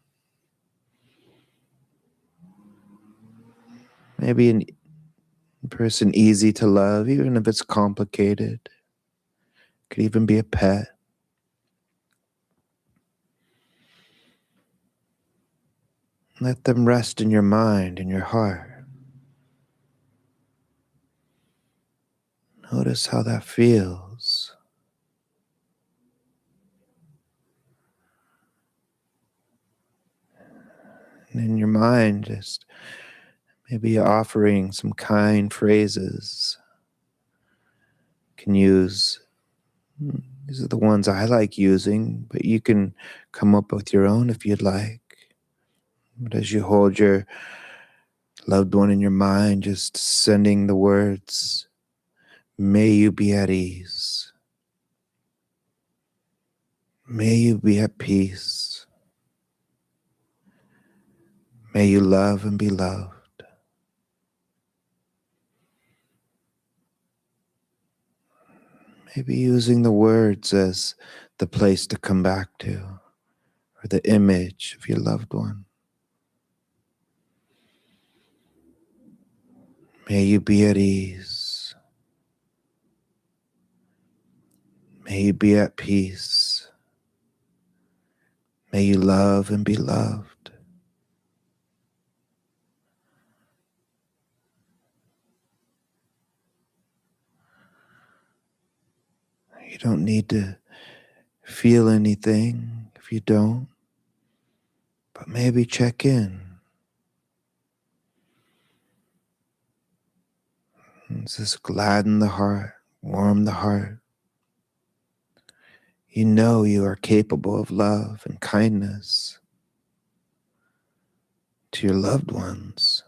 Maybe a person easy to love, even if it's complicated. Could even be a pet. Let them rest in your mind and your heart. Notice how that feels. And in your mind, just maybe offering some kind phrases. You can use, these are the ones I like using, but you can come up with your own if you'd like. But as you hold your loved one in your mind, just sending the words, may you be at ease. May you be at peace. May you love and be loved. Maybe using the words as the place to come back to, or the image of your loved one. May you be at ease. May you be at peace. May you love and be loved. You don't need to feel anything if you don't, but maybe check in. Just gladden the heart, warm the heart. You know you are capable of love and kindness to your loved ones.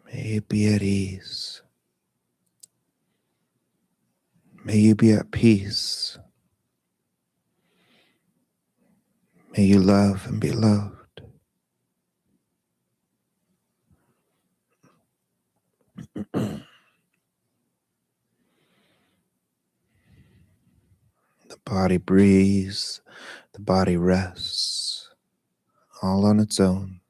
May you be at ease. May you be at peace. May you love and be loved. The body breathes, the body rests, all on its own.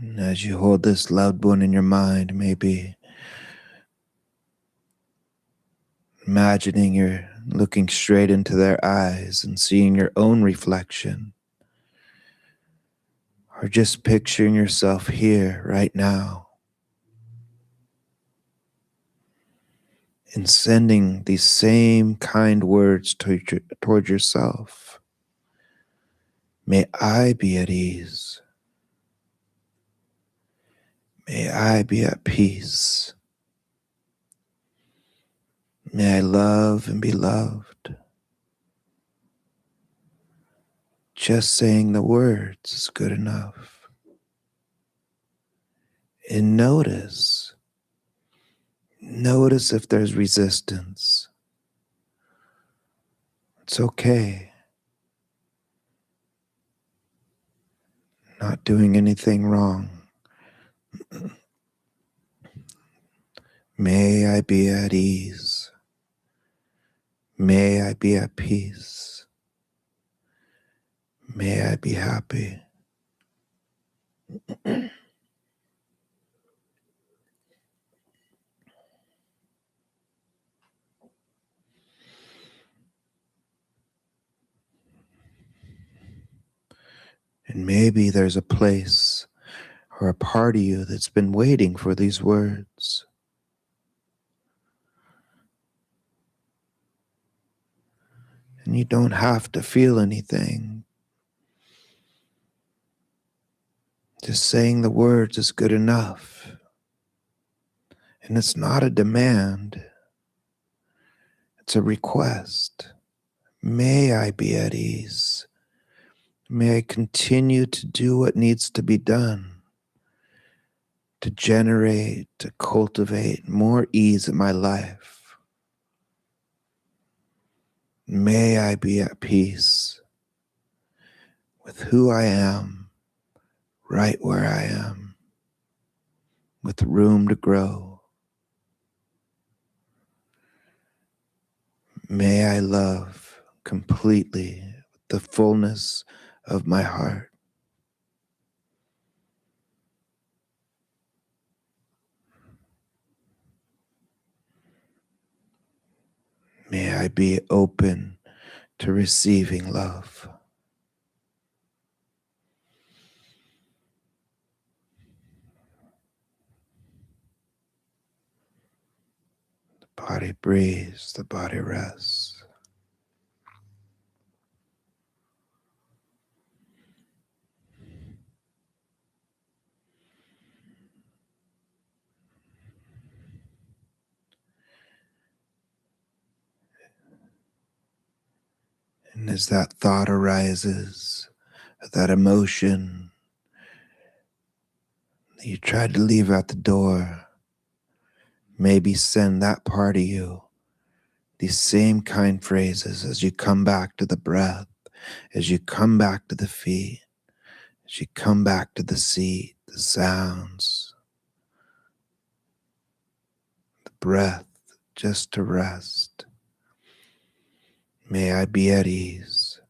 And as you hold this loved one in your mind, maybe imagining you're looking straight into their eyes and seeing your own reflection, or just picturing yourself here right now and sending these same kind words toward yourself. May I be at ease. May I be at peace. May I love and be loved. Just saying the words is good enough. And notice if there's resistance. It's okay. Not doing anything wrong. May I be at ease. May I be at peace. May I be happy. And maybe there's a place or a part of you that's been waiting for these words. And you don't have to feel anything. Just saying the words is good enough. And it's not a demand. It's a request. May I be at ease. May I continue to do what needs to be done to generate, to cultivate more ease in my life. May I be at peace with who I am, right where I am, with room to grow. May I love completely with the fullness of my heart. May I be open to receiving love. The body breathes, the body rests. And as that thought arises, that emotion that you tried to leave at the door, maybe send that part of you these same kind phrases as you come back to the breath, as you come back to the feet, as you come back to the seat, the sounds, the breath, just to rest. May I be at ease.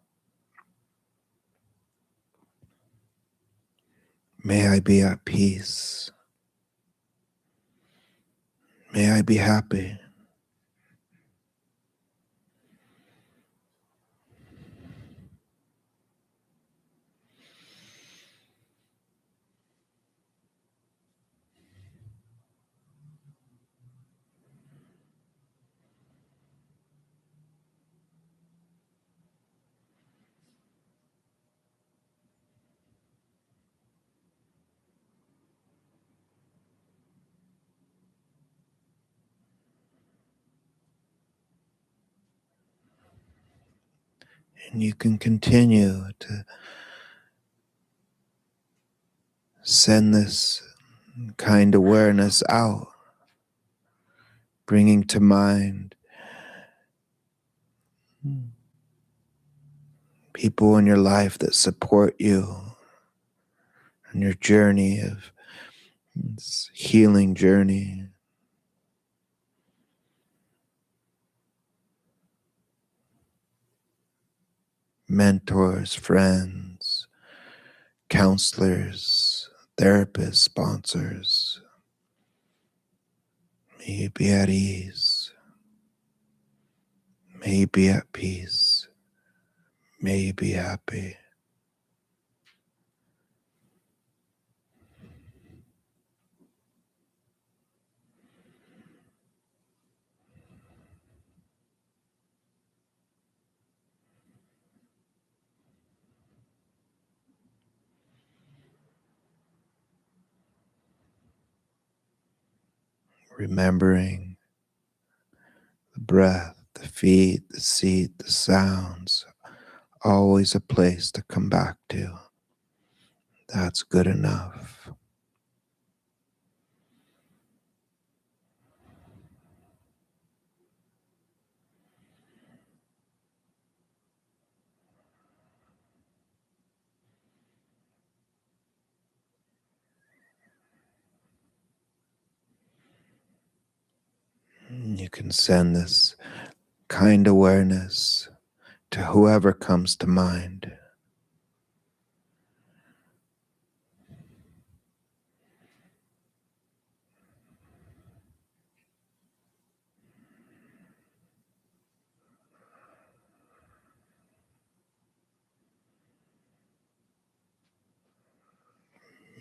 May I be at peace. May I be happy. And you can continue to Send this kind awareness out, bringing to mind people in your life that support you on your journey of this healing journey. Mentors, friends, counselors, therapists, sponsors. May you be at ease. May you be at peace. May you be happy. Remembering the breath, the feet, the seat, the sounds, always a place to come back to. That's good enough. You can send this kind awareness to whoever comes to mind.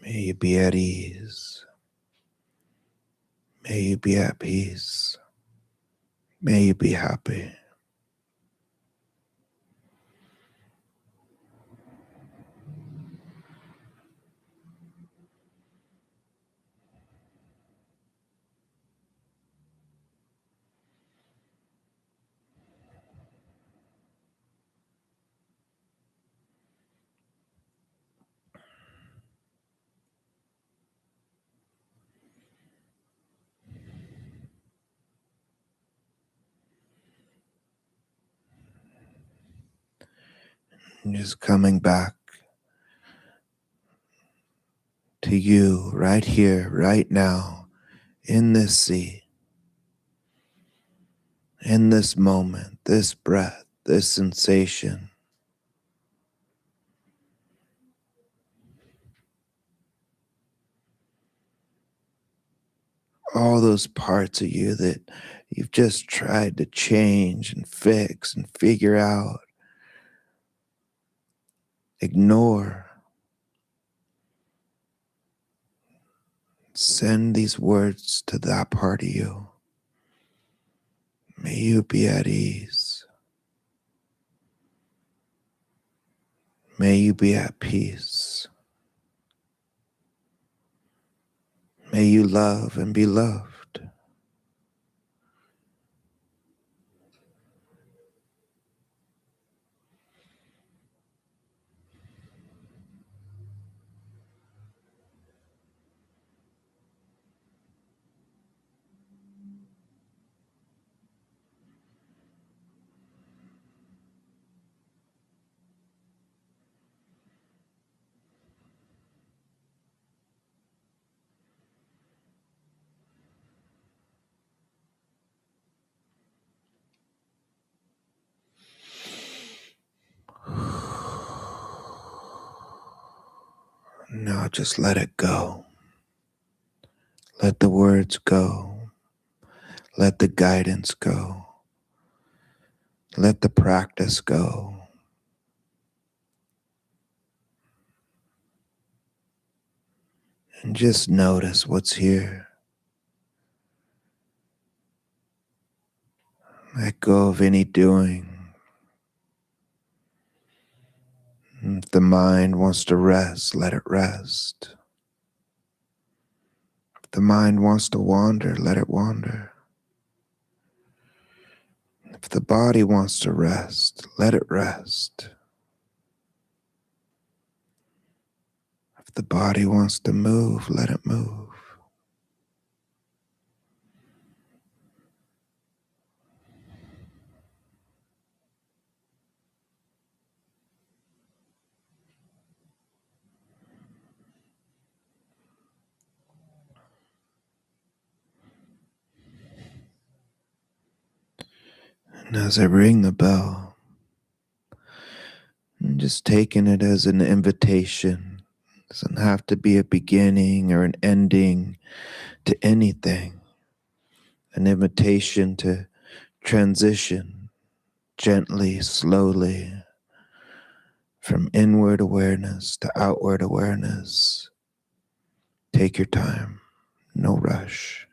May you be at ease. May you be at peace. May you be happy. And just coming back to you right here, right now, in this sea, in this moment, this breath, this sensation. All those parts of you that you've just tried to change and fix and figure out, ignore. Send these words to that part of you. May you be at ease. May you be at peace. May you love and be loved. Now just let it go. Let the words go. Let the guidance go. Let the practice go. And just notice what's here. Let go of any doing. If the mind wants to rest, let it rest. If the mind wants to wander, let it wander. If the body wants to rest, let it rest. If the body wants to move, let it move. And as I ring the bell, I'm just taking it as an invitation. It doesn't have to be a beginning or an ending to anything. An invitation to transition gently, slowly, from inward awareness to outward awareness. Take your time, no rush.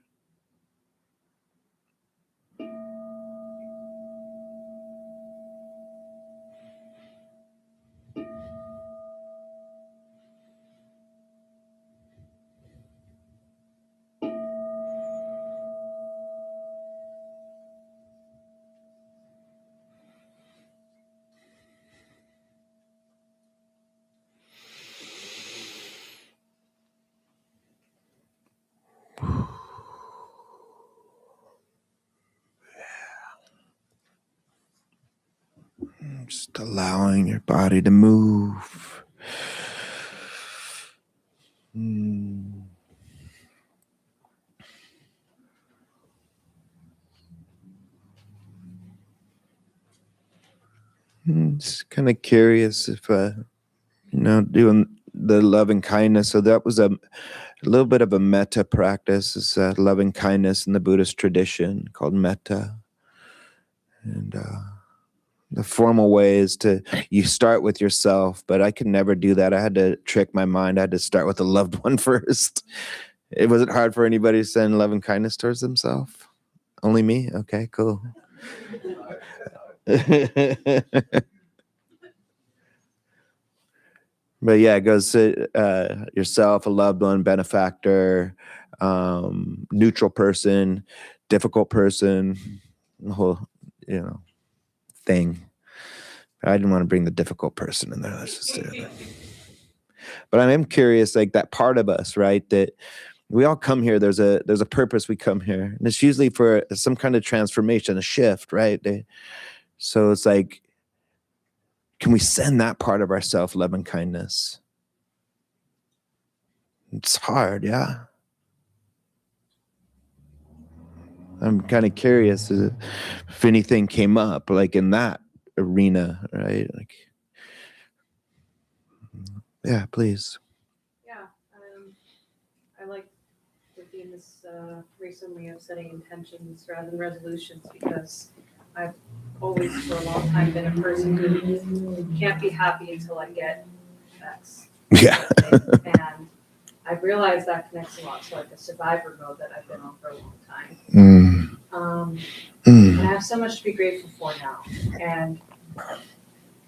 Just allowing your body to move. Just kind of curious if, doing the loving kindness. So that was a little bit of a metta practice. It's loving kindness in the Buddhist tradition called metta. And the formal way is you start with yourself, but I could never do that. I had to trick my mind. I had to start with a loved one first. It wasn't hard for anybody to send love and kindness towards themselves. Only me? Okay, cool. But yeah, it goes to yourself, a loved one, benefactor, neutral person, difficult person, the whole, thing. I didn't want to bring the difficult person in there. Let's just do it. But I am curious, like that part of us, right? That we all come here. There's a purpose we come here, and it's usually for some kind of transformation, a shift, right? So it's like, can we send that part of ourselves love and kindness? It's hard, yeah. I'm kind of curious if anything came up, like in that arena, right? Like, yeah, please. Yeah, I like the theme this recently of setting intentions rather than resolutions, because I've always for a long time been a person who can't be happy until I get X. Yeah. And I've realized that connects a lot to like the survivor mode that I've been on for a long time. And I have so much to be grateful for now. And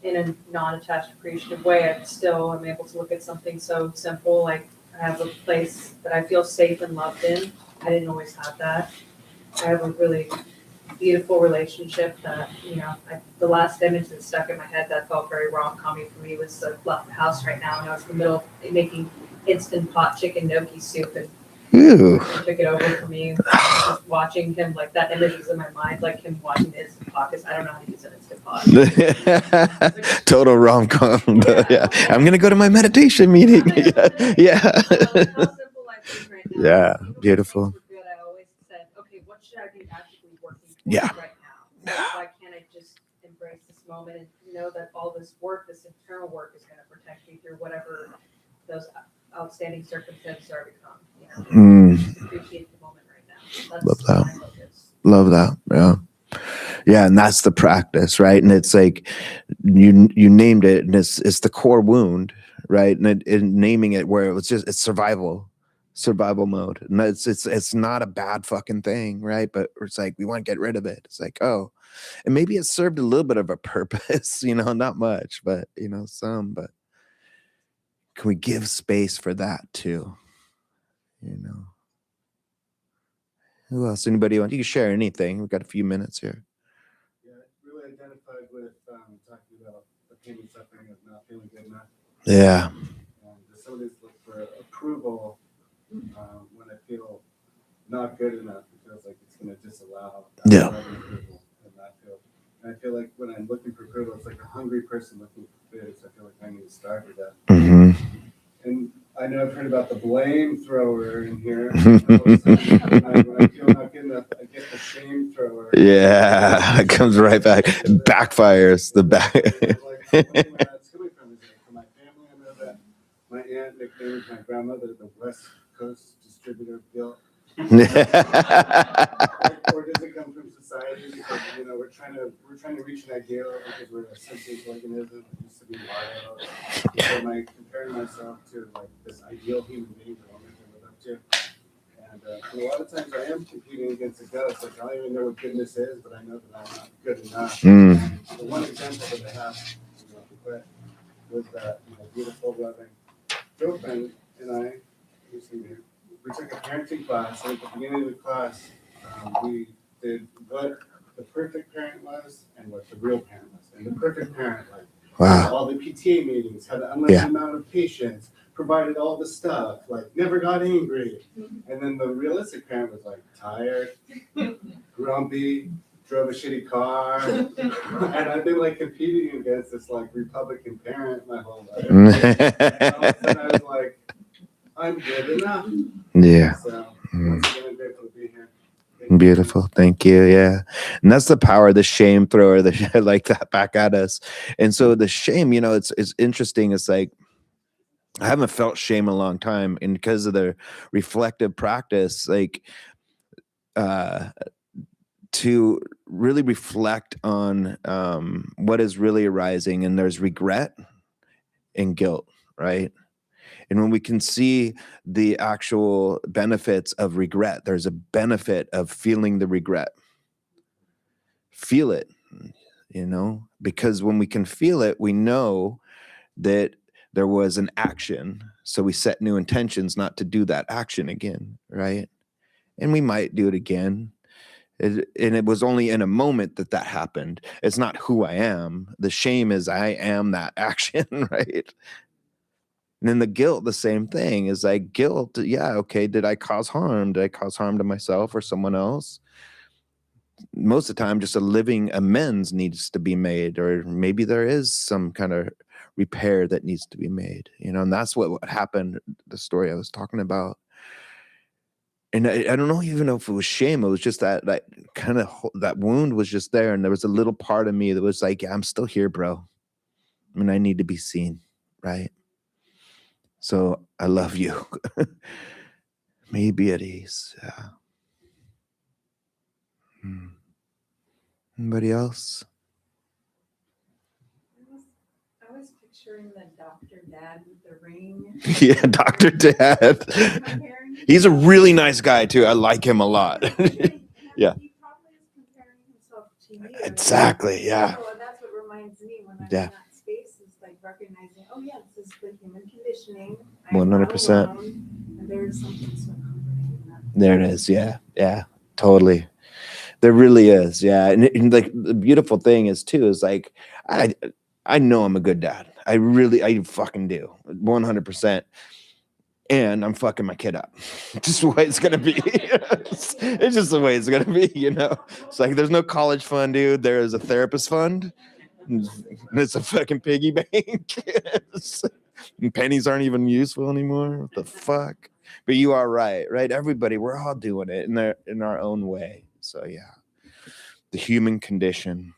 in a non-attached, appreciative way, I still am able to look at something so simple, like I have a place that I feel safe and loved in. I didn't always have that. I have a really beautiful relationship that, the last image that stuck in my head that felt very rom-commy for me was the left the house right now, and I was in the middle of making instant pot chicken gnocchi soup, and Ew. he took it over for me. Just watching him, like that image was in my mind, like him watching the instant pot, because I don't know how to use an instant pot. Total rom-com. Yeah. I'm gonna go to my meditation meeting. Yeah. How simple life is right now. Yeah, Even when beautiful. things were good, I always said, okay, what should I be actively working towards Yeah. right now? Why can't I just embrace this moment and know that all this work, this internal work, is going to protect me through whatever those outstanding circumstances are to come. Just appreciate the moment right now. That's Love that. my focus. Love that. Yeah, and that's the practice, right? And it's like you named it, and it's the core wound, right? And naming it where it's survival mode, and it's not a bad fucking thing, right? But it's like we want to get rid of it. It's like, oh, and maybe it served a little bit of a purpose, not much, but some. But can we give space for that too? Who else? Anybody want? You can share anything. We've got a few minutes here. Yeah, I really identified with talking about the pain and suffering of not feeling good enough. Yeah. And some of this look for approval, when I feel not good enough, it feels like it's going to disallow Yeah. approval. And I feel like when I'm looking for approval, it's like a hungry person looking for food. So I feel like I need to starve to death. Mm-hmm. And I know I've heard about the blame thrower in here. All of a sudden, when I feel not good enough, I get the shame thrower. Yeah, it comes right back. Backfires. The back. Like, where that's coming from is like, from my family. I know that my aunt nicknamed my grandmother the West Coast distributor of guilt. Or does it come from society? Because we're trying to reach an ideal because we're a sentient organism. It used to be wild. So am I comparing myself to like this ideal human being that I'm going to live up to? And a lot of times I am competing against a ghost. Like I don't even know what goodness is, but I know that I'm not good enough. The one example that I have, was that beautiful, loving girlfriend and I. We took a parenting class, and at the beginning of the class, we did what the perfect parent was and what the real parent was. And the perfect parent, like, Wow. all the PTA meetings, had an unlimited Yeah. amount of patience, provided all the stuff, like, never got angry. And then the realistic parent was, like, tired, grumpy, drove a shitty car. And I've been, like, competing against this, like, Republican parent my whole life. And all of a sudden I was like, I'm good enough. Yeah. So, once again, I'm grateful to be here. Thank you. Beautiful. Thank you. Yeah. And that's the power of the shame thrower, the like that back at us. And so the shame, it's interesting. It's like, I haven't felt shame in a long time. And because of the reflective practice, like, to really reflect on what is really arising, and there's regret and guilt, right? And when we can see the actual benefits of regret, there's a benefit of feeling the regret. Feel it, because when we can feel it, we know that there was an action. So we set new intentions not to do that action again, right? And we might do it again. And it was only in a moment that happened. It's not who I am. The shame is I am that action, right? And then the guilt, the same thing, is like guilt. Yeah, okay. Did I cause harm? Did I cause harm to myself or someone else? Most of the time, just a living amends needs to be made, or maybe there is some kind of repair that needs to be made. And that's what happened. The story I was talking about. And I don't know even know if it was shame. It was just that kind of that wound was just there, and there was a little part of me that was like, yeah, I'm still here, bro. I mean, I need to be seen, right? So I love you. May you be at ease. Yeah. Anybody else? I was picturing the Dr. Dad with the ring. Yeah, Dr. Dad. Comparing- He's a really nice guy too. I like him a lot. Yeah. He probably is comparing himself to you. Exactly. Yeah. So that's what reminds me when I'm Yeah. in that space, is like recognizing, oh yeah, this is the human conditioning. I'm not 100%. alone, and there's something so comforting in that. There it is. Yeah. Yeah. Totally. There really is. Yeah. And like the beautiful thing is too, is like, I know I'm a good dad. I fucking do. 100%. And I'm fucking my kid up. Just the way it's gonna be. It's just the way it's gonna be, It's like there's no college fund, dude. There is a therapist fund. And it's a fucking piggy bank. And pennies aren't even useful anymore. What the fuck? But you are right? Everybody, we're all doing it in our own way. So yeah, the human condition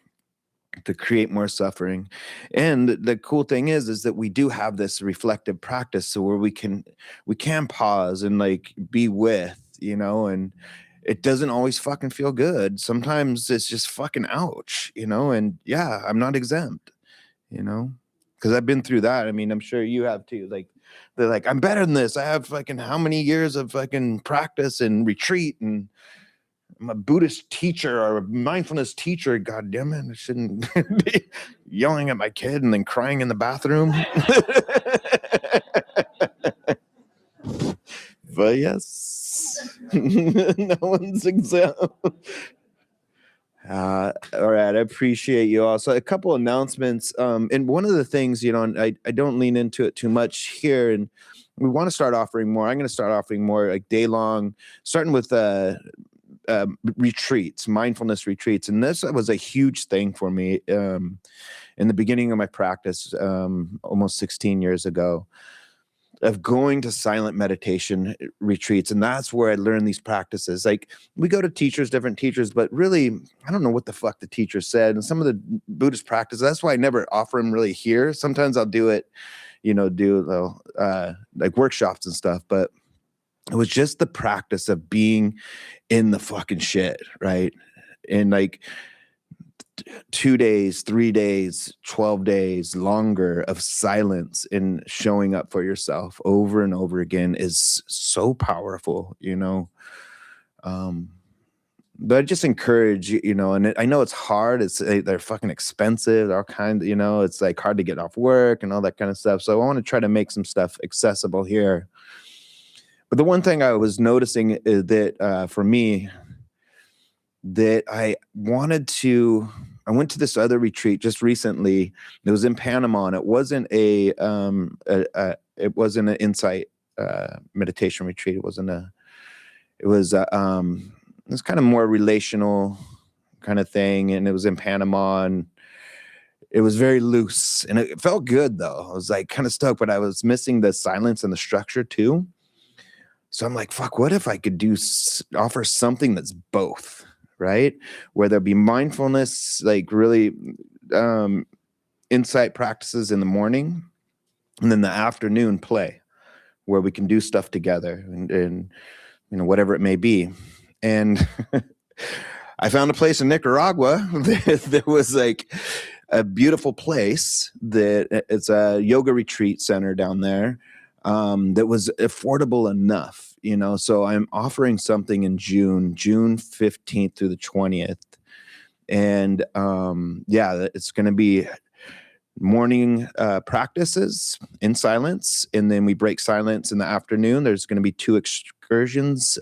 to create more suffering. And the cool thing is that we do have this reflective practice, so where we can pause and like be with, and it doesn't always fucking feel good. Sometimes it's just fucking ouch, and yeah, I'm not exempt, because I've been through that. I mean, I'm sure you have too. Like, they're like, I'm better than this. I have fucking how many years of fucking practice and retreat, and I'm a Buddhist teacher or a mindfulness teacher. God damn it. I shouldn't be yelling at my kid and then crying in the bathroom. But yes, no one's exempt. All right. I appreciate you all. So a couple announcements. And one of the things, and I don't lean into it too much here, and we want to start offering more. I'm going to start offering more like day long, starting with retreats, mindfulness retreats. And this was a huge thing for me in the beginning of my practice almost 16 years ago, of going to silent meditation retreats. And that's where I learned these practices. Like, we go to teachers, different teachers, but really, I don't know what the fuck the teacher said. And some of the Buddhist practices, that's why I never offer them really here. Sometimes I'll do it, like workshops and stuff, but it was just the practice of being in the fucking shit, right? And like 2 days, 3 days, 12 days longer of silence and showing up for yourself over and over again is so powerful, but I just encourage and I know it's hard. They're fucking expensive. They're all kinds, it's like hard to get off work and all that kind of stuff. So I want to try to make some stuff accessible here. But the one thing I was noticing is that for me, that I went to this other retreat just recently. It was in Panama, and it wasn't it wasn't an insight meditation retreat. It was kind of more relational kind of thing, and it was in Panama, and it was very loose, and it felt good though. I was like kind of stoked, but I was missing the silence and the structure too. So I'm like, fuck, what if I could offer something that's both, right? Where there'll be mindfulness, like really insight practices in the morning, and then the afternoon play, where we can do stuff together and whatever it may be. And I found a place in Nicaragua that was like a beautiful place that it's a yoga retreat center down there. That was affordable enough, so I'm offering something in June 15th through the 20th. And it's going to be morning practices in silence. And then we break silence in the afternoon. There's going to be 2 excursions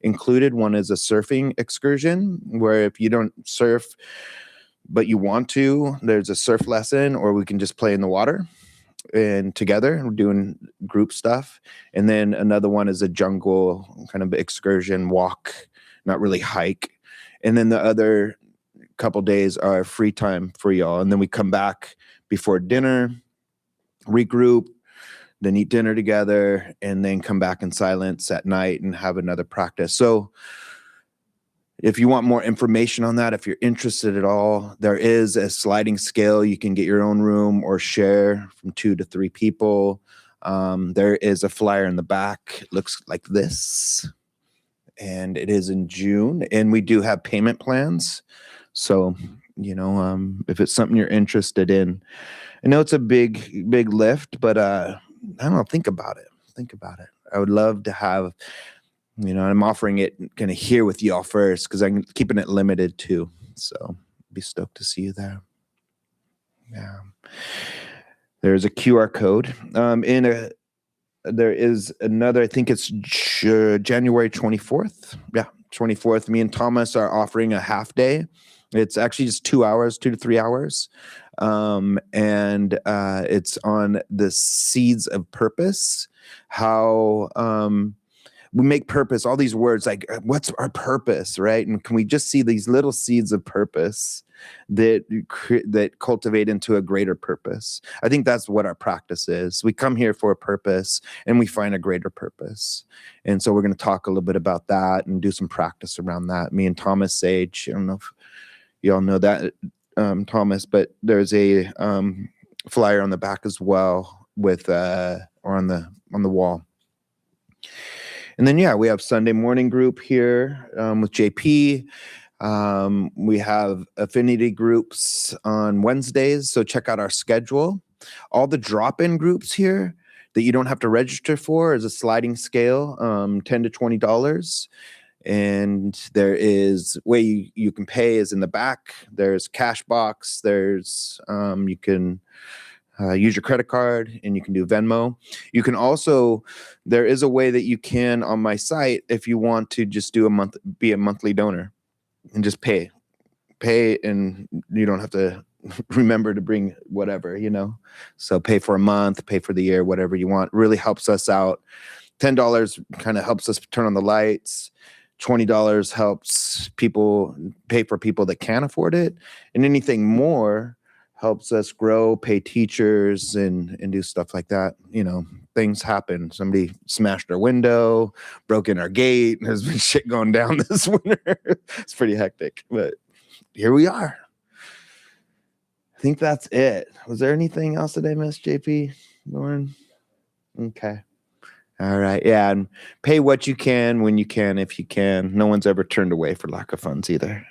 included. One is a surfing excursion, where if you don't surf, but you want to, there's a surf lesson, or we can just play in the water. And together we're doing group stuff. And then another one is a jungle kind of excursion walk, not really hike. And then the other couple days are free time for y'all. And then we come back before dinner, regroup, then eat dinner together, and then come back in silence at night and have another practice. So if you want more information on that, if you're interested at all, there is a sliding scale. You can get your own room or share from 2 to 3 people. There is a flyer in the back. It looks like this. And it is in June. And we do have payment plans. So, if it's something you're interested in, I know it's a big lift, but I don't know, think about it. I would love to have, I'm offering it kind of here with y'all first, because I'm keeping it limited too. So be stoked to see you there. Yeah. There's a QR code. There is another, I think it's January 24th. Yeah, 24th. Me and Thomas are offering a half day. It's actually just 2 hours, 2 to 3 hours. And it's on the seeds of purpose, how we make purpose, all these words, like what's our purpose, right? And can we just see these little seeds of purpose that cultivate into a greater purpose? I think that's what our practice is. We come here for a purpose and we find a greater purpose. And so we're going to talk a little bit about that and do some practice around that. Me and Thomas Sage, I don't know if you all know that, Thomas, but there's a flyer on the back as well with or on the wall. And then, we have Sunday morning group here with JP. We have affinity groups on Wednesdays, so check out our schedule. All the drop-in groups here that you don't have to register for is a sliding scale, $10 to $20. And there is way you can pay is in the back. There's Cashbox. There's you can use your credit card, and you can do Venmo. You can also, there is a way that you can on my site, if you want to just be a monthly donor and just pay, and you don't have to remember to bring whatever, So pay for a month, pay for the year, whatever you want. Really helps us out. $10 kind of helps us turn on the lights. $20 helps people pay for people that can't afford it. And anything more helps us grow, pay teachers, and do stuff like that. Things happen. Somebody smashed our window, broke in our gate. There's been shit going down this winter. It's pretty hectic, but here we are. I think that's it. Was there anything else that I missed, JP? Lauren? Okay. All right. Yeah. And pay what you can when you can, if you can. No one's ever turned away for lack of funds either.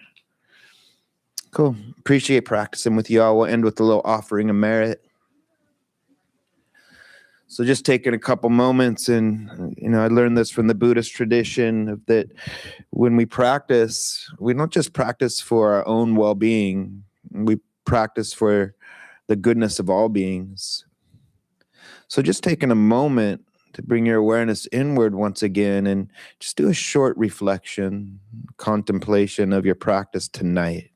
Cool. Appreciate practicing with y'all. We'll end with a little offering of merit. So just taking a couple moments, and I learned this from the Buddhist tradition that when we practice, we don't just practice for our own well-being. We practice for the goodness of all beings. So just taking a moment to bring your awareness inward once again and just do a short reflection, contemplation of your practice tonight.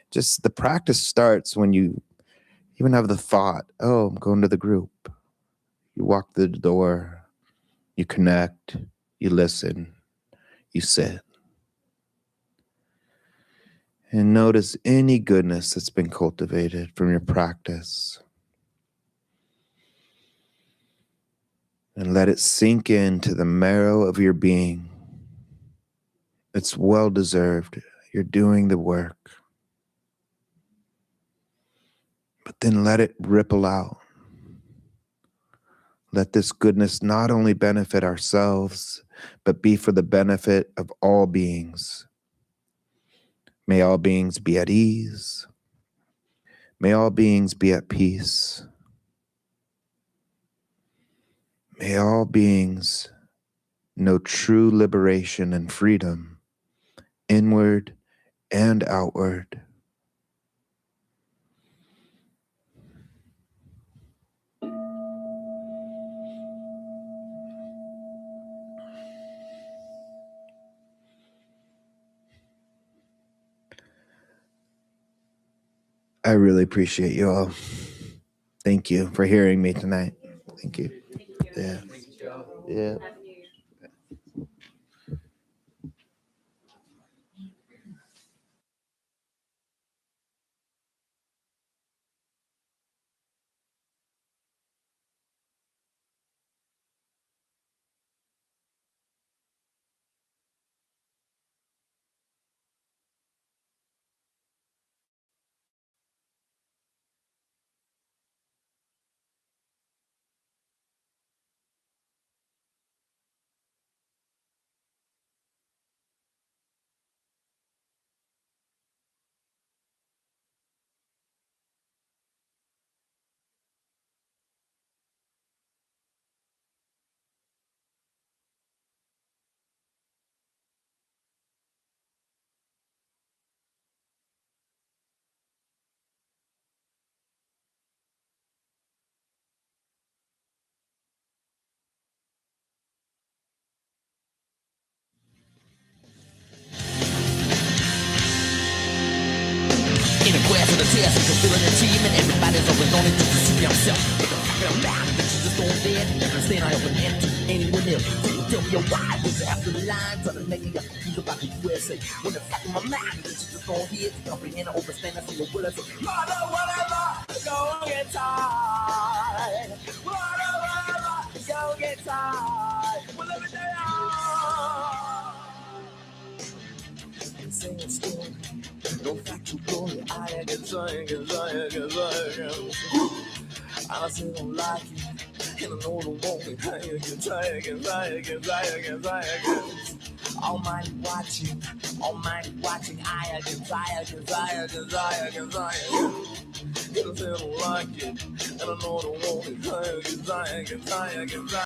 Just the practice starts when you even have the thought, oh, I'm going to the group. You walk through the door, you connect, you listen, you sit. And notice any goodness that's been cultivated from your practice. And let it sink into the marrow of your being. It's well deserved. You're doing the work. But then let it ripple out. Let this goodness not only benefit ourselves, but be for the benefit of all beings. May all beings be at ease. May all beings be at peace. May all beings know true liberation and freedom, inward and outward. I really appreciate you all. Thank you for hearing me tonight. Thank you. Yeah. Yeah. In a quest of the test, it's fulfilling achievement. Everybody's always on it just to see themselves. But the fact that I'm loud, that you just don't dead. Never stand I open empty. Anyone else? Tell me your why. Was it after the line? Trying to make me confused about the USA. When the fact of my mind, that you just don't hear. Comprehend or overstand. I see the will. I say, mother, whatever. Go get tired. Whatever. Go get tired. Well, every day on. Sing a story. No fact to glory, I can try. I still don't like it, and I know I don't want it. I can try. Almighty watching, I can try. I still don't like it, and I know I don't want it. I can try.